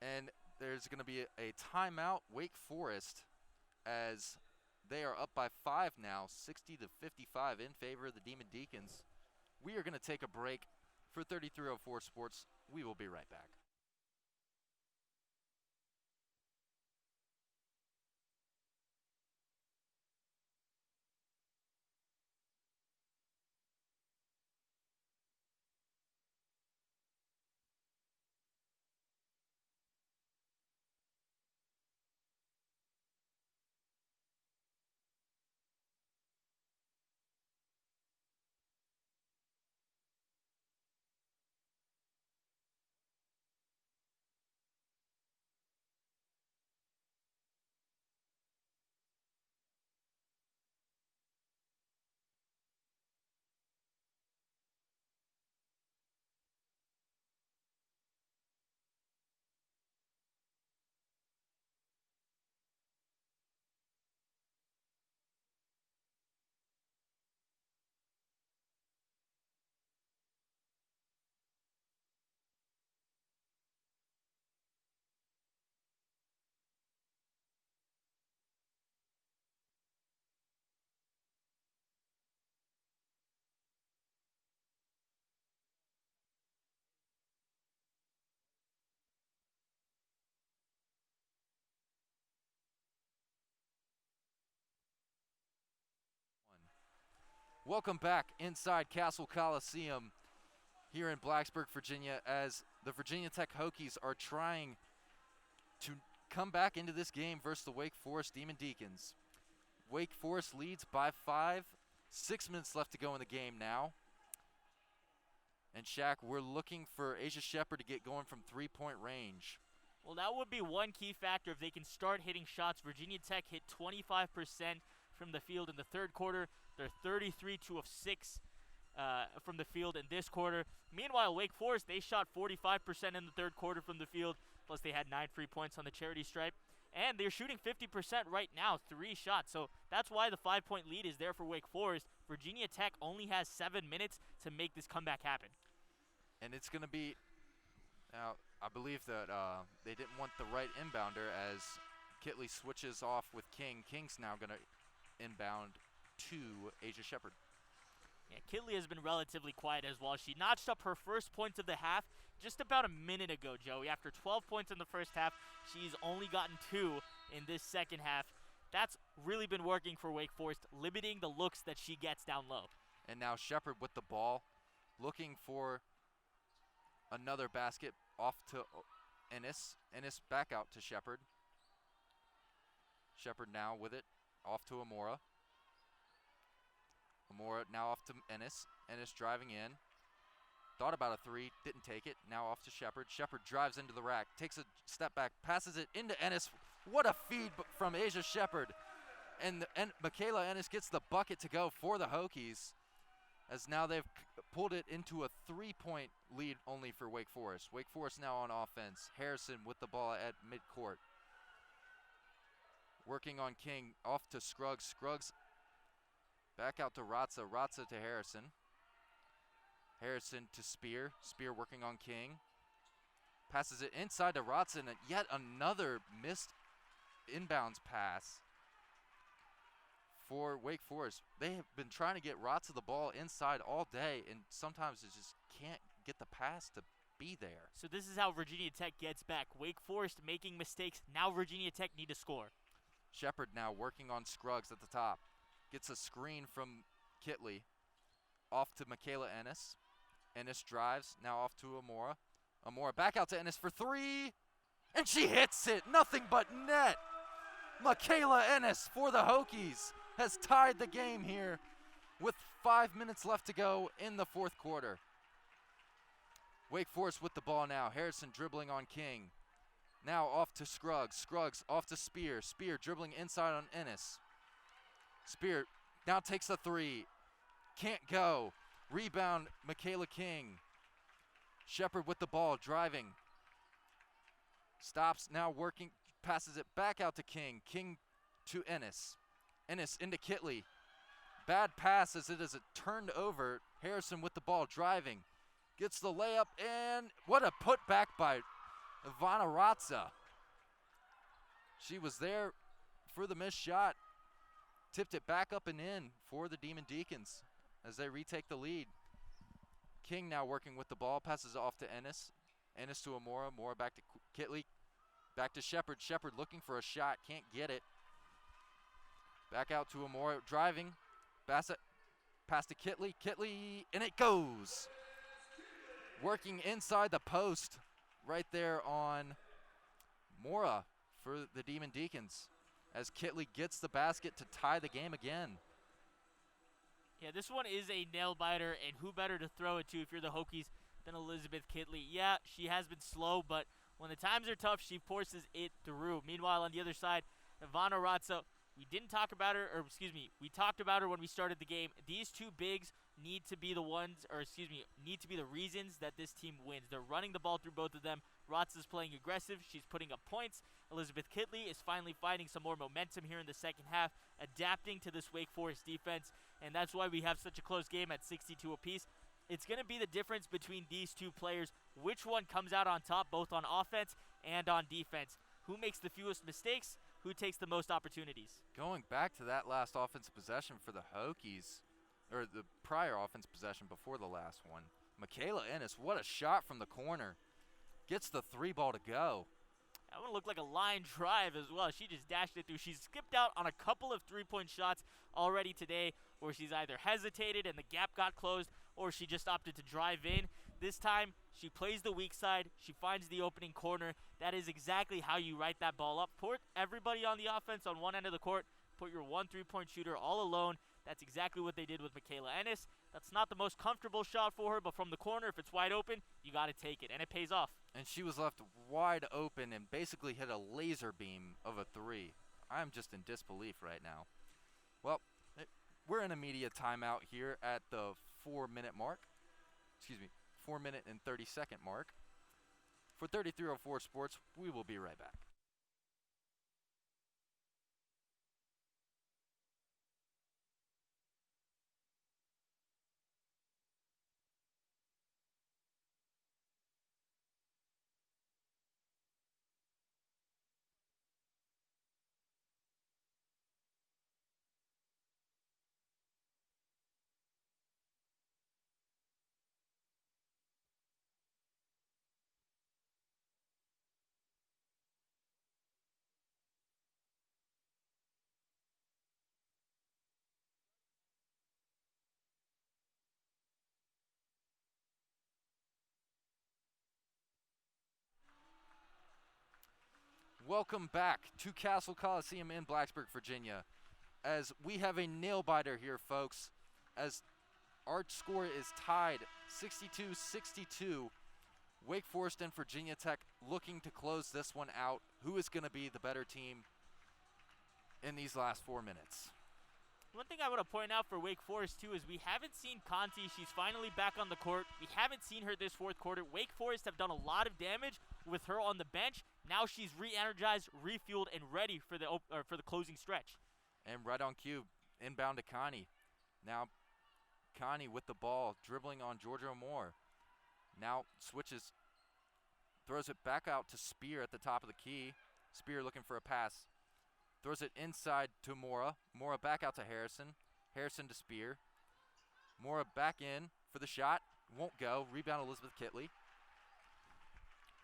And there's going to be a timeout, Wake Forest, as They are up by 5 now, 60-55 in favor of the Demon Deacons. We are going to take a break for 3304 Sports. We will be right back. Welcome back inside Castle Coliseum here in Blacksburg, Virginia, as the Virginia Tech Hokies are trying to come back into this game versus the Wake Forest Demon Deacons. Wake Forest leads by 5. 6 minutes left to go in the game now. And Shaq, we're looking for Asia Shepherd to get going from 3-point range. Well, that would be one key factor if they can start hitting shots. Virginia Tech hit 25% from the field in the third quarter. They're 33-2 of 6 from the field in this quarter. Meanwhile, Wake Forest, they shot 45% in the third quarter from the field, plus they had 9 free points on the charity stripe. And they're shooting 50% right now, 3 shots. So that's why the 5-point lead is there for Wake Forest. Virginia Tech only has 7 minutes to make this comeback happen. And it's going to be, now I believe that they didn't want the right inbounder as Kitley switches off with King. King's now going to inbound to Asia Shepherd. Yeah, Kitley has been relatively quiet as well. She notched up her first points of the half just about a minute ago, Joey. After 12 points in the first half, she's only gotten 2 in this second half. That's really been working for Wake Forest, limiting the looks that she gets down low. And now Shepherd with the ball, looking for another basket off to Ennis. Ennis back out to Shepherd. Shepherd now with it, off to Amora. Amora now off to Ennis. Ennis driving in. Thought about a 3, didn't take it. Now off to Shepherd. Shepherd drives into the rack, takes a step back, passes it into Ennis. What a feed from Asia Shepherd. And Michaela Ennis gets the bucket to go for the Hokies, as now they've pulled it into a 3-point lead only for Wake Forest. Wake Forest now on offense. Harrison with the ball at midcourt. Working on King, off to Scruggs. Scruggs back out to Ratza. Ratza to Harrison. Harrison to Spear. Spear working on King. Passes it inside to Ratza, and yet another missed inbounds pass for Wake Forest. They have been trying to get Ratza the ball inside all day, and sometimes it just can't get the pass to be there. So this is how Virginia Tech gets back. Wake Forest making mistakes. Now Virginia Tech need to score. Shepherd now working on Scruggs at the top. Gets a screen from Kitley. Off to Michaela Ennis. Ennis drives, now off to Amora. Amora back out to Ennis for 3, and she hits it. Nothing but net. Michaela Ennis for the Hokies has tied the game here with 5 minutes left to go in the fourth quarter. Wake Forest with the ball now. Harrison dribbling on King. Now off to Scruggs. Scruggs off to Spear. Spear dribbling inside on Ennis. Spear now takes a 3. Can't go. Rebound, Michaela King. Shepherd with the ball, driving. Stops, now working, passes it back out to King. King to Ennis. Ennis into Kitley. Bad pass as it is turned over. Harrison with the ball, driving. Gets the layup, and what a putback by Ivana Ratza. She was there for the missed shot. tipped it back up and in for the Demon Deacons as they retake the lead. King now working with the ball, passes off to Ennis. Ennis to Amora, Amora back to Kitley, back to Shepard. Shepard looking for a shot, can't get it. Back out to Amora, driving. Bassett, pass to Kitley, Kitley, and it goes. Working inside the post, right there on Mora for the Demon Deacons, as Kitley gets the basket to tie the game again. Yeah, this one is a nail-biter, and who better to throw it to if you're the Hokies than Elizabeth Kitley. Yeah, she has been slow, but when the times are tough, she forces it through. Meanwhile, on the other side, Ivana Ratza, we talked about her when we started the game. These two bigs need to be the reasons that this team wins. They're running the ball through both of them. Ratza's playing aggressive. She's putting up points. Elizabeth Kitley is finally finding some more momentum here in the second half, adapting to this Wake Forest defense, and that's why we have such a close game at 62 apiece. It's going to be the difference between these two players, which one comes out on top, both on offense and on defense. Who makes the fewest mistakes? Who takes the most opportunities? Going back to that last offensive possession for the Hokies, or the prior offensive possession before the last one, Michaela Ennis, what a shot from the corner. Gets the three ball to go. That one looked like a line drive as well. She just dashed it through. She's skipped out on a couple of three-point shots already today where she's either hesitated and the gap got closed or she just opted to drive in. This time, she plays the weak side. She finds the opening corner. That is exactly how you write that ball up. Put everybody on the offense on one end of the court. Put your one three-point shooter all alone. That's exactly what they did with Michaela Ennis. That's not the most comfortable shot for her, but from the corner, if it's wide open, you got to take it, and it pays off. And she was left wide open and basically hit a laser beam of a three. I'm just in disbelief right now. Well, we're in a media timeout here at the 4-minute mark. 4-minute and 30-second mark. For 3304 Sports, we will be right back. Welcome back to Castle Coliseum in Blacksburg, Virginia, as we have a nail-biter here, folks, as our score is tied 62-62. Wake Forest and Virginia Tech looking to close this one out. Who is going to be the better team in these last 4 minutes? One thing I want to point out for Wake Forest, too, is we haven't seen Conti. She's finally back on the court. We haven't seen her this fourth quarter. Wake Forest have done a lot of damage with her on the bench. Now she's re-energized, refueled, and ready for the closing stretch. And right on cue, inbound to Connie. Now Connie with the ball, dribbling on Georgia Moore. Now switches, throws it back out to Spear at the top of the key. Spear looking for a pass. Throws it inside to Mora. Mora back out to Harrison. Harrison to Spear. Mora back in for the shot. Won't go. Rebound Elizabeth Kitley.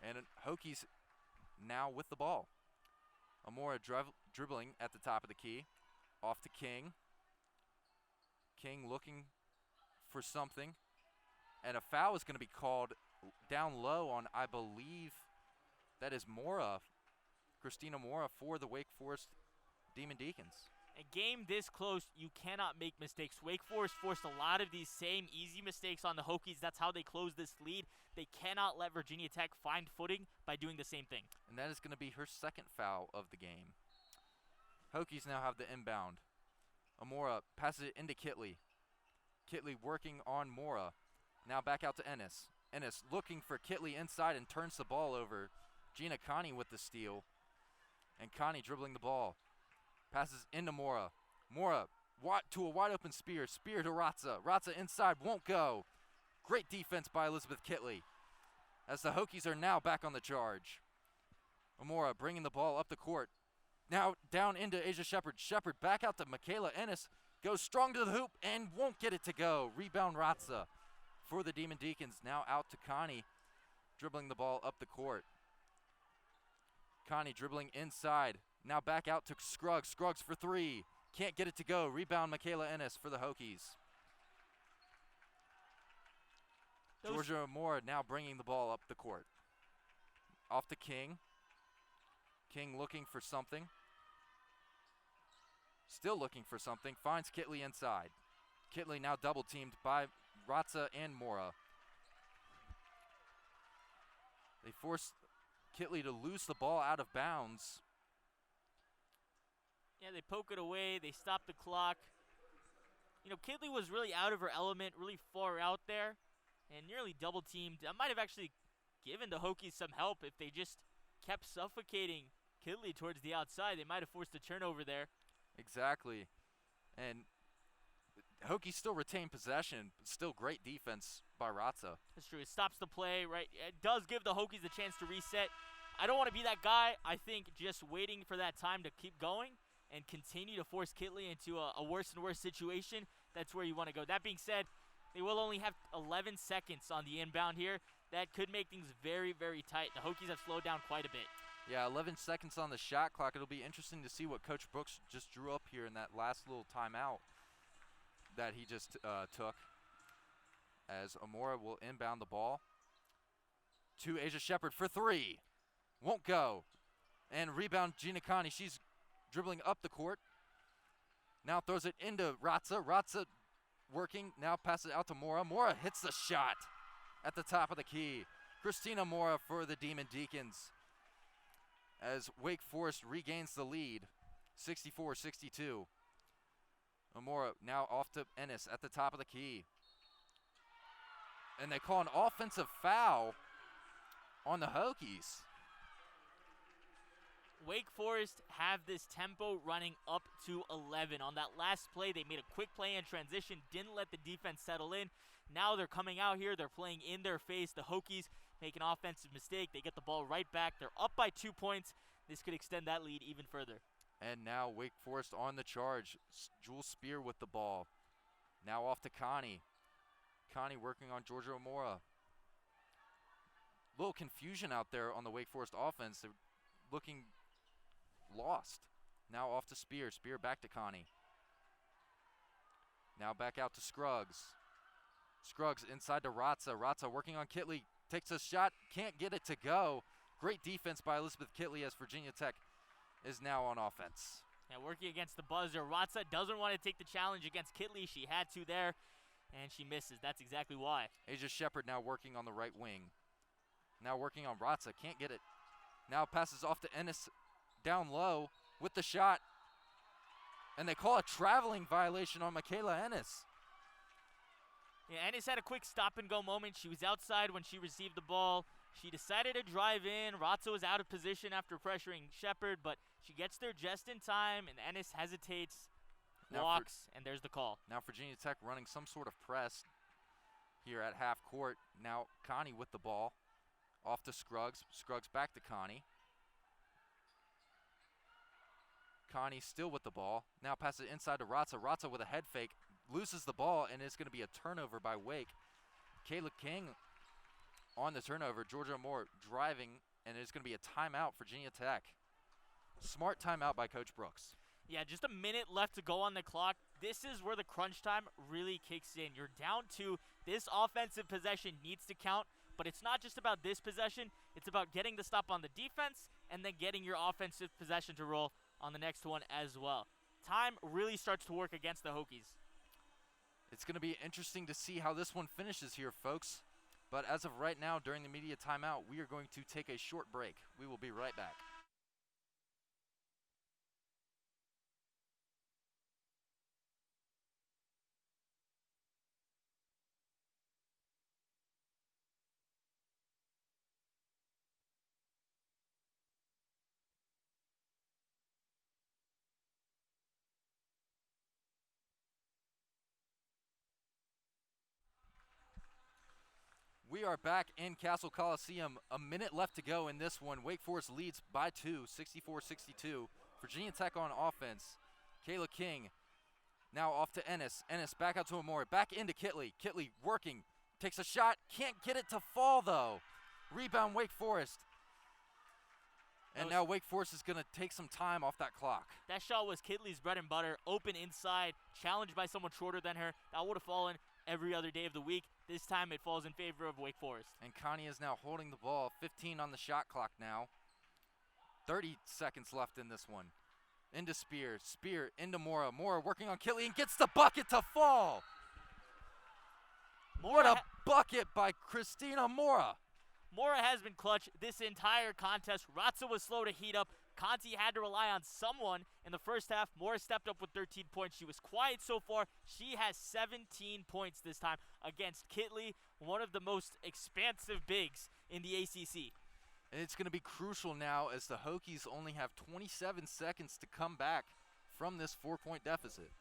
And Hokies now with the ball. Amora dribbling at the top of the key. Off to King. King looking for something. And a foul is going to be called down low on, I believe, that is Mora. Christina Mora for the Wake Forest Demon Deacons. A game this close, you cannot make mistakes. Wake Forest forced a lot of these same easy mistakes on the Hokies. That's how they close this lead. They cannot let Virginia Tech find footing by doing the same thing. And that is going to be her second foul of the game. Hokies now have the inbound. Amora passes it into Kitley. Kitley working on Mora. Now back out to Ennis. Ennis looking for Kitley inside and turns the ball over. Gina Connie with the steal. And Connie dribbling the ball. Passes into Mora. Mora to a wide open Spear. Spear to Ratza. Ratza inside, won't go. Great defense by Elizabeth Kitley, as the Hokies are now back on the charge. Amora bringing the ball up the court. Now down into Asia Shepherd. Shepherd back out to Michaela Ennis. Goes strong to the hoop and won't get it to go. Rebound Ratza for the Demon Deacons. Now out to Connie, dribbling the ball up the court. Connie dribbling inside. Now back out to Scruggs. Scruggs for three. Can't get it to go. Rebound Michaela Ennis for the Hokies. Georgia Moore now bringing the ball up the court. Off to King. King looking for something. Still looking for something. Finds Kitley inside. Kitley now double teamed by Ratza and Mora. They force Kitley to lose the ball out of bounds. Yeah, they poke it away. They stop the clock. You know, Kitley was really out of her element, really far out there, and nearly double teamed. I might have actually given the Hokies some help if they just kept suffocating Kitley towards the outside. They might have forced a turnover there. Exactly. And Hokies still retain possession, but still great defense by Ratza. That's true. It stops the play, right? It does give the Hokies a chance to reset. I don't want to be that guy. I think just waiting for that time to keep going and continue to force Kitley into a worse and worse situation, that's where you want to go. That being said, they will only have 11 seconds on the inbound here. That could make things very, very tight. The Hokies have slowed down quite a bit. Yeah, 11 seconds on the shot clock. It'll be interesting to see what Coach Brooks just drew up here in that last little timeout that he just took, as Amora will inbound the ball to Asia Shepherd for three. Won't go. And rebound Gina Connie. She's dribbling up the court. Now throws it into Ratza. Ratza working. Now passes it out to Mora. Mora hits the shot at the top of the key. Christina Mora for the Demon Deacons, as Wake Forest regains the lead, 64-62. Amora now off to Ennis at the top of the key. And they call an offensive foul on the Hokies. Wake Forest have this tempo running up to 11. On that last play, they made a quick play in transition, didn't let the defense settle in. Now they're coming out here, they're playing in their face. The Hokies make an offensive mistake. They get the ball right back. They're up by 2 points. This could extend that lead even further. And now Wake Forest on the charge. Jules Spear with the ball. Now off to Connie. Connie working on Georgia Amora. Little confusion out there on the Wake Forest offense. They're looking lost. Now off to Spear. Spear back to Connie. Now back out to Scruggs. Scruggs inside to Ratza. Ratza working on Kitley. Takes a shot. Can't get it to go. Great defense by Elizabeth Kitley as Virginia Tech is now on offense. Yeah, working against the buzzer. Ratza doesn't want to take the challenge against Kitley. She had to there, and she misses. That's exactly why. Asia Shepherd now working on the right wing. Now working on Ratza. Can't get it. Now passes off to Ennis down low with the shot. And they call a traveling violation on Michaela Ennis. Yeah, Ennis had a quick stop-and-go moment. She was outside when she received the ball. She decided to drive in. Ratza was out of position after pressuring Shepherd, but she gets there just in time, and Ennis hesitates, walks, and there's the call. Now Virginia Tech running some sort of press here at half court. Now Connie with the ball. Off to Scruggs. Scruggs back to Connie. Connie still with the ball. Now passes it inside to Ratza. Ratza with a head fake. Loses the ball, and it's going to be a turnover by Wake. Kayla King on the turnover. Georgia Moore driving, and it's going to be a timeout for Virginia Tech. Smart timeout by Coach Brooks. Yeah, just a minute left to go on the clock. This is where the crunch time really kicks in. You're down 2. This offensive possession needs to count, but it's not just about this possession. It's about getting the stop on the defense and then getting your offensive possession to roll on the next one as well. Time really starts to work against the Hokies. It's going to be interesting to see how this one finishes here, folks. But as of right now, during the media timeout, we are going to take a short break. We will be right back. We are back in Castle Coliseum. A minute left to go in this one. Wake Forest leads by 2, 64-62. Virginia Tech on offense. Kayla King now off to Ennis. Ennis back out to Amore. Back into Kitley. Kitley working. Takes a shot. Can't get it to fall, though. Rebound, Wake Forest. And now Wake Forest is going to take some time off that clock. That shot was Kitley's bread and butter. Open inside, challenged by someone shorter than her. That would have fallen every other day of the week. This time it falls in favor of Wake Forest. And Connie is now holding the ball. 15 on the shot clock now. 30 seconds left in this one. Into Spear. Spear into Mora. Mora working on Kitley and gets the bucket to fall. What a bucket by Christina Mora. Mora has been clutch this entire contest. Ratza was slow to heat up. Conti had to rely on someone in the first half. Mora stepped up with 13 points. She was quiet so far. She has 17 points this time against Kitley, one of the most expansive bigs in the ACC. And it's going to be crucial now as the Hokies only have 27 seconds to come back from this 4-point deficit.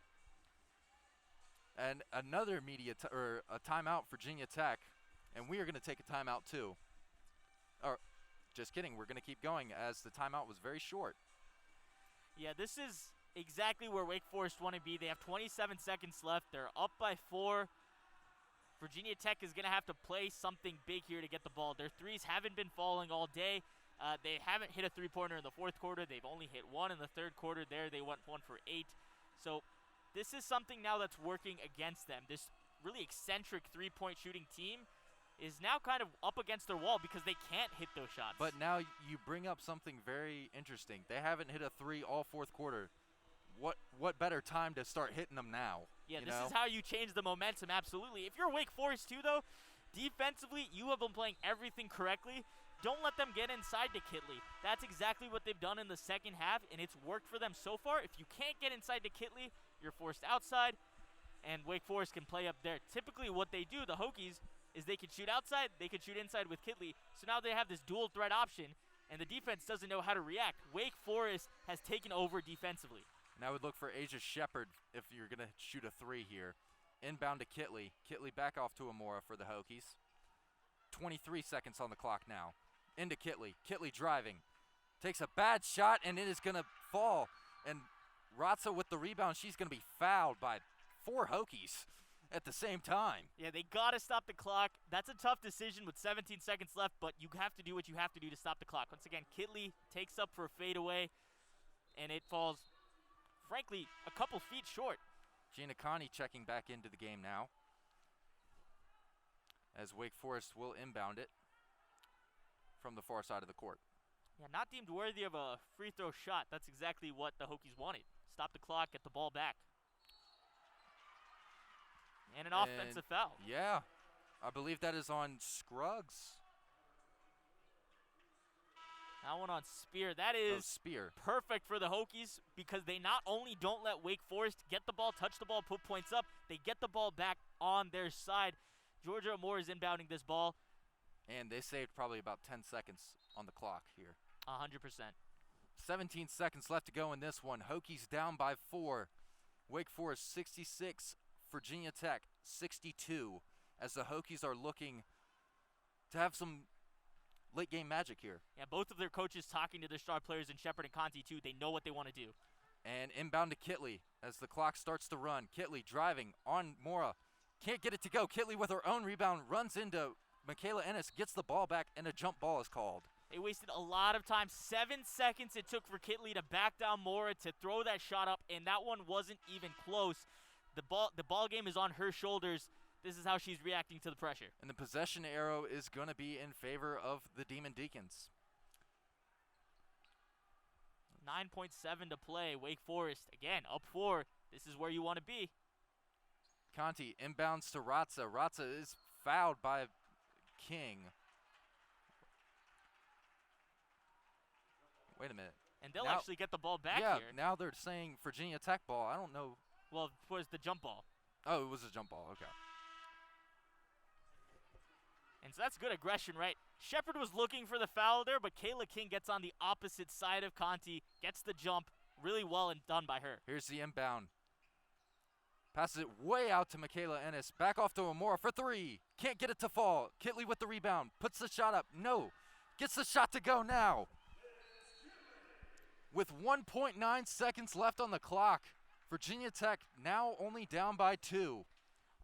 And another a timeout for Virginia Tech, and we are going to take a timeout too. Or, just kidding, we're going to keep going as the timeout was very short. Yeah, this is exactly where Wake Forest want to be. They have 27 seconds left. They're up by 4. Virginia Tech is going to have to play something big here to get the ball. Their threes haven't been falling all day. They haven't hit a three-pointer in the fourth quarter. They've only hit one in the third quarter. There they went 1 for 8. So this is something now that's working against them. This really eccentric three-point shooting team is now kind of up against their wall because they can't hit those shots. But now you bring up something very interesting. They haven't hit a 3 all fourth quarter. What better time to start hitting them now? Yeah, this is how you change the momentum, absolutely. If you're Wake Forest too, though, defensively, you have been playing everything correctly. Don't let them get inside to Kitley. That's exactly what they've done in the second half, and it's worked for them so far. If you can't get inside to Kitley, you're forced outside, and Wake Forest can play up there. Typically what they do, the Hokies, is they can shoot outside, they can shoot inside with Kitley. So now they have this dual threat option, and the defense doesn't know how to react. Wake Forest has taken over defensively. And I would look for Asia Shepard if you're going to shoot a 3 here. Inbound to Kitley. Kitley back off to Amora for the Hokies. 23 seconds on the clock now. Into Kitley. Kitley driving. Takes a bad shot, and it is going to fall. And Ratza with the rebound, she's going to be fouled by 4 Hokies at the same time. Yeah, they got to stop the clock. That's a tough decision with 17 seconds left, but you have to do what you have to do to stop the clock. Once again, Kitley takes up for a fadeaway, and it falls, frankly, a couple feet short. Gina Connie checking back into the game now as Wake Forest will inbound it from the far side of the court. Yeah, not deemed worthy of a free throw shot. That's exactly what the Hokies wanted. Stop the clock, get the ball back. And an offensive foul. Yeah, I believe that is on Scruggs. That one on Spear. That is Spear. Perfect for the Hokies because they not only don't let Wake Forest get the ball, touch the ball, put points up, they get the ball back on their side. Georgia Moore is inbounding this ball. And they saved probably about 10 seconds on the clock here. 100%. 17 seconds left to go in this one. Hokies down by 4. Wake Forest 66, Virginia Tech 62, as the Hokies are looking to have some late game magic here. Yeah, both of their coaches talking to their star players in Shepard and Conti too. They know what they want to do. And inbound to Kitley as the clock starts to run. Kitley driving on Mora. Can't get it to go. Kitley with her own rebound runs into Michaela Ennis, gets the ball back, and a jump ball is called. They wasted a lot of time. 7 seconds it took for Kitley to back down Mora to throw that shot up, and that one wasn't even close. The ball game is on her shoulders. This is how she's reacting to the pressure. And the possession arrow is going to be in favor of the Demon Deacons. 9.7 to play. Wake Forest, again, up 4. This is where you want to be. Conti inbounds to Ratza. Ratza is fouled by King. Wait a minute. And they'll actually get the ball back here. Yeah, now they're saying Virginia Tech ball. I don't know. Well, it was the jump ball. Oh, it was a jump ball. Okay. And so that's good aggression, right? Shepard was looking for the foul there, but Kayla King gets on the opposite side of Conti, gets the jump really well and done by her. Here's the inbound. Passes it way out to Michaela Ennis. Back off to Amora for 3. Can't get it to fall. Kitley with the rebound. Puts the shot up. No. Gets the shot to go now. With 1.9 seconds left on the clock, Virginia Tech now only down by 2.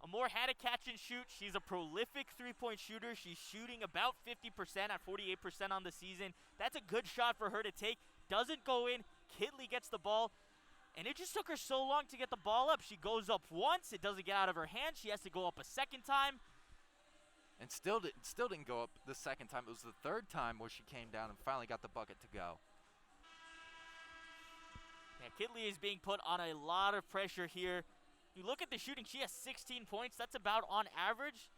Amore had a catch and shoot. She's a prolific three-point shooter. She's shooting about 50% at 48% on the season. That's a good shot for her to take. Doesn't go in. Kitley gets the ball. And it just took her so long to get the ball up. She goes up once. It doesn't get out of her hand. She has to go up a second time. And still didn't go up the second time. It was the third time where she came down and finally got the bucket to go. Yeah, Kitley is being put on a lot of pressure here. You look at the shooting, she has 16 points. That's about on average.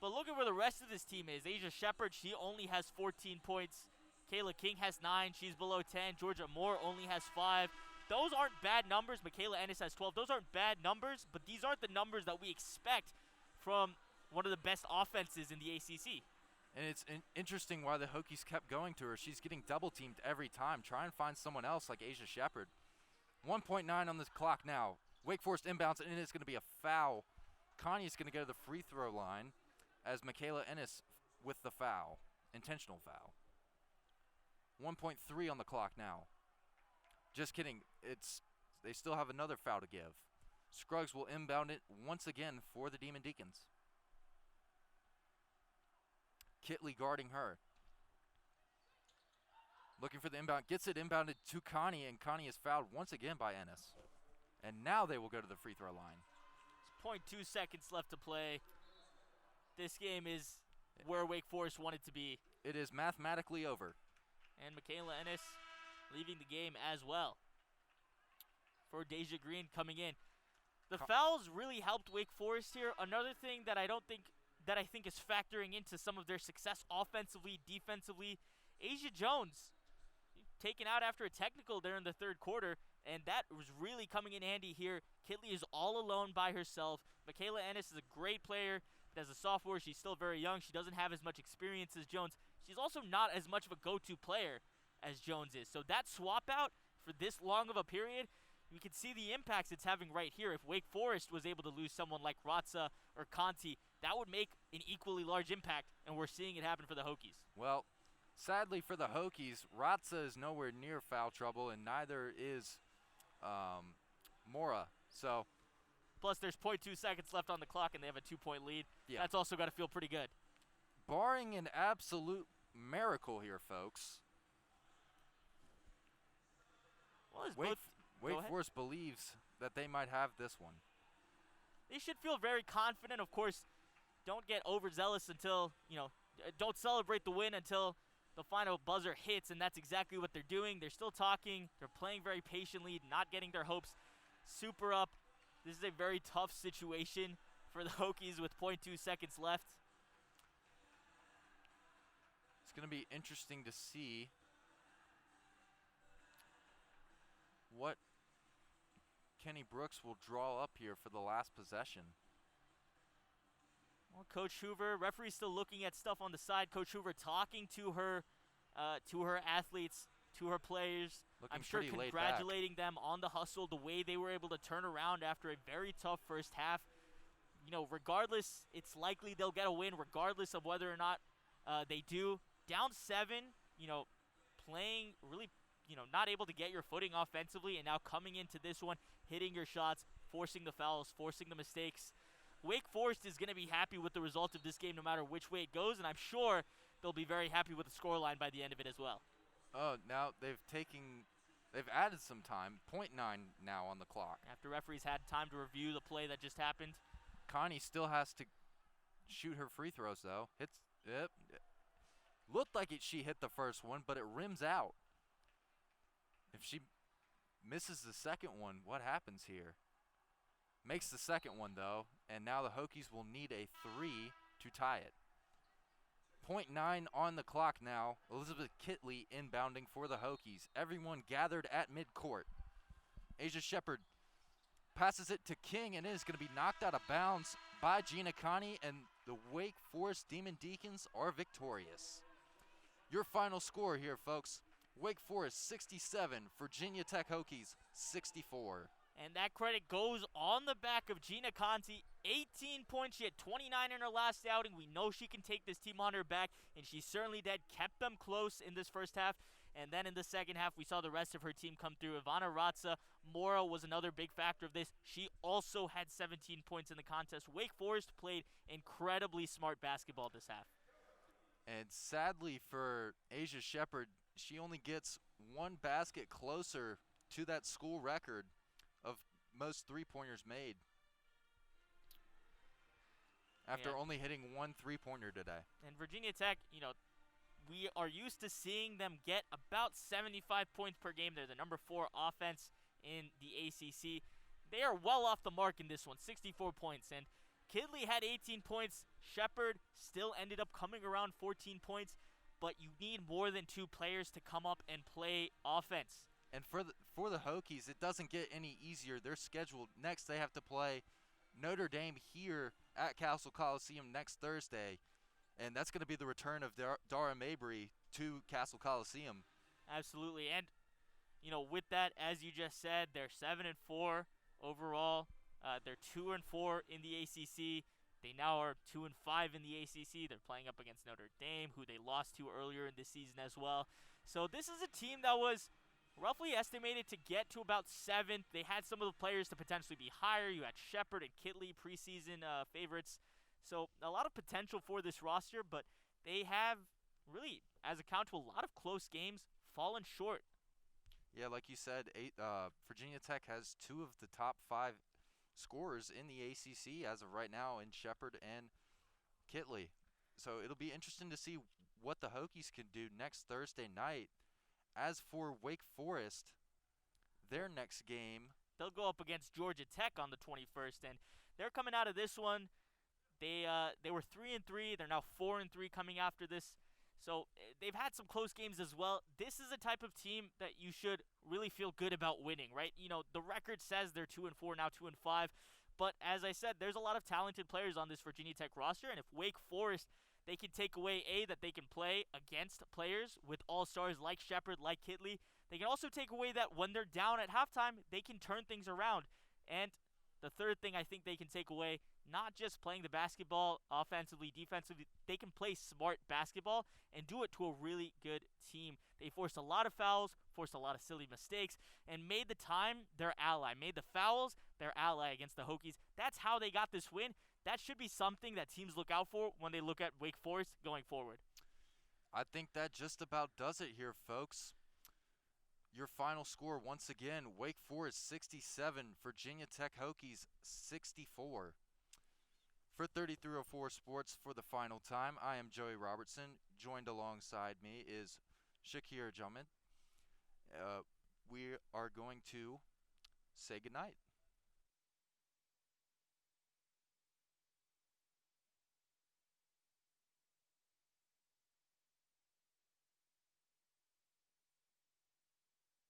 But look at where the rest of this team is. Asia Shepard, she only has 14 points. Kayla King has 9. She's below 10. Georgia Moore only has 5. Those aren't bad numbers. Michaela Ennis has 12. Those aren't bad numbers, but these aren't the numbers that we expect from one of the best offenses in the ACC. And it's interesting why the Hokies kept going to her. She's getting double-teamed every time. Try and find someone else like Asia Shepard. 1.9 on this clock now. Wake Forest inbounds, and it's going to be a foul. Connie's going to go to the free throw line as Michaela Ennis with the foul. Intentional foul. 1.3 on the clock now. Just kidding. They still have another foul to give. Scruggs will inbound it once again for the Demon Deacons. Kitley guarding her. Looking for the inbound. Gets it inbounded to Connie, and Connie is fouled once again by Ennis. And now they will go to the free throw line. There's 0.2 seconds left to play. This game is where Wake Forest wanted to be. It is mathematically over. And Michaela Ennis leaving the game as well. For Deja Green coming in. The fouls really helped Wake Forest here. Another thing that I think is factoring into some of their success offensively, defensively, Asia Jones taken out after a technical there in the third quarter, and that was really coming in handy here. Kitley is all alone by herself. Michaela Ennis is a great player, but as a sophomore, she's still very young. She doesn't have as much experience as Jones. She's also not as much of a go-to player as Jones is. So that swap out for this long of a period, we can see the impacts it's having right here. If Wake Forest was able to lose someone like Ratza or Conti, that would make an equally large impact, and we're seeing it happen for the Hokies. Well, sadly for the Hokies, Ratza is nowhere near foul trouble, and neither is Mora. So, plus there's 0.2 seconds left on the clock, and they have a 2-point lead. Yeah. That's also got to feel pretty good. Barring an absolute miracle here, folks, well, Wake Forest believes that they might have this one. They should feel very confident. Of course, don't get overzealous until, don't celebrate the win until the final buzzer hits, and that's exactly what they're doing. They're still talking. They're playing very patiently, not getting their hopes super up. This is a very tough situation for the Hokies with 0.2 seconds left. It's going to be interesting to see what Kenny Brooks will draw up here for the last possession. Well, Coach Hoover, referee's still looking at stuff on the side. Coach Hoover talking to her athletes, to her players. Looking I'm sure pretty congratulating them on the hustle, the way they were able to turn around after a very tough first half. Regardless, it's likely they'll get a win, regardless of whether or not they do. Down 7, playing really, not able to get your footing offensively, and now coming into this one, hitting your shots, forcing the fouls, forcing the mistakes. Wake Forest is going to be happy with the result of this game no matter which way it goes, and I'm sure they'll be very happy with the scoreline by the end of it as well. Oh, now they've added some time. 0.9 now on the clock. After referees had time to review the play that just happened. Connie still has to shoot her free throws, though. Looked like she hit the first one, but it rims out. If she misses the second one, what happens here? Makes the second one, though, and now the Hokies will need a 3 to tie it. 0.9 on the clock now. Elizabeth Kitley inbounding for the Hokies. Everyone gathered at midcourt. Asia Shepard passes it to King, and it is going to be knocked out of bounds by Gina Connie, and the Wake Forest Demon Deacons are victorious. Your final score here, folks. Wake Forest 67, Virginia Tech Hokies 64. And that credit goes on the back of Gina Conti 18 points. She had 29 in her last outing. We know she can take this team on her back, and she certainly did. Kept them close in this first half. And then in the second half, we saw the rest of her team come through. Ivana Ratza Mora was another big factor of this. She also had 17 points in the contest. Wake Forest played incredibly smart basketball this half. And sadly for Asia Shepherd, she only gets one basket closer to that school record of most three-pointers made after only hitting one three-pointer today. And Virginia Tech, we are used to seeing them get about 75 points per game. They're the number 4 offense in the ACC. They are well off the mark in this one, 64 points. And Kidley had 18 points. Shepherd still ended up coming around 14 points. But you need more than 2 players to come up and play offense. And for the Hokies, it doesn't get any easier. They're scheduled next. They have to play Notre Dame here at Castle Coliseum next Thursday. And that's going to be the return of Dara Mabry to Castle Coliseum. Absolutely. And, with that, as you just said, they're 7-4 overall. They're 2-4 in the ACC. They now are 2-5 in the ACC. They're playing up against Notre Dame, who they lost to earlier in this season as well. So this is a team that was roughly estimated to get to about 7th. They had some of the players to potentially be higher. You had Shepherd and Kitley, preseason favorites. So a lot of potential for this roster, but they have really, as a count to a lot of close games, fallen short. Yeah, like you said, Virginia Tech has 2 of the top 5 scorers in the ACC as of right now in Shepherd and Kitley. So it'll be interesting to see what the Hokies can do next Thursday night. As for Wake Forest, their next game, they'll go up against Georgia Tech on the 21st, and they're coming out of this one. They were 3-3. They're now 4-3 coming after this. So they've had some close games as well. This is a type of team that you should really feel good about winning, right? The record says they're 2-4, now 2-5. But as I said, there's a lot of talented players on this Virginia Tech roster, and if Wake Forest, they can take away, that they can play against players with all-stars like Shepherd, like Kitley. They can also take away that when they're down at halftime, they can turn things around. And the third thing I think they can take away, not just playing the basketball offensively, defensively, they can play smart basketball and do it to a really good team. They forced a lot of fouls, forced a lot of silly mistakes, and made the time their ally, made the fouls their ally against the Hokies. That's how they got this win. That should be something that teams look out for when they look at Wake Forest going forward. I think that just about does it here, folks. Your final score, once again, Wake Forest 67, Virginia Tech Hokies 64. For 3304 Sports for the final time, I am Joey Robertson. Joined alongside me is Shaakir Janmohammad. We are going to say goodnight.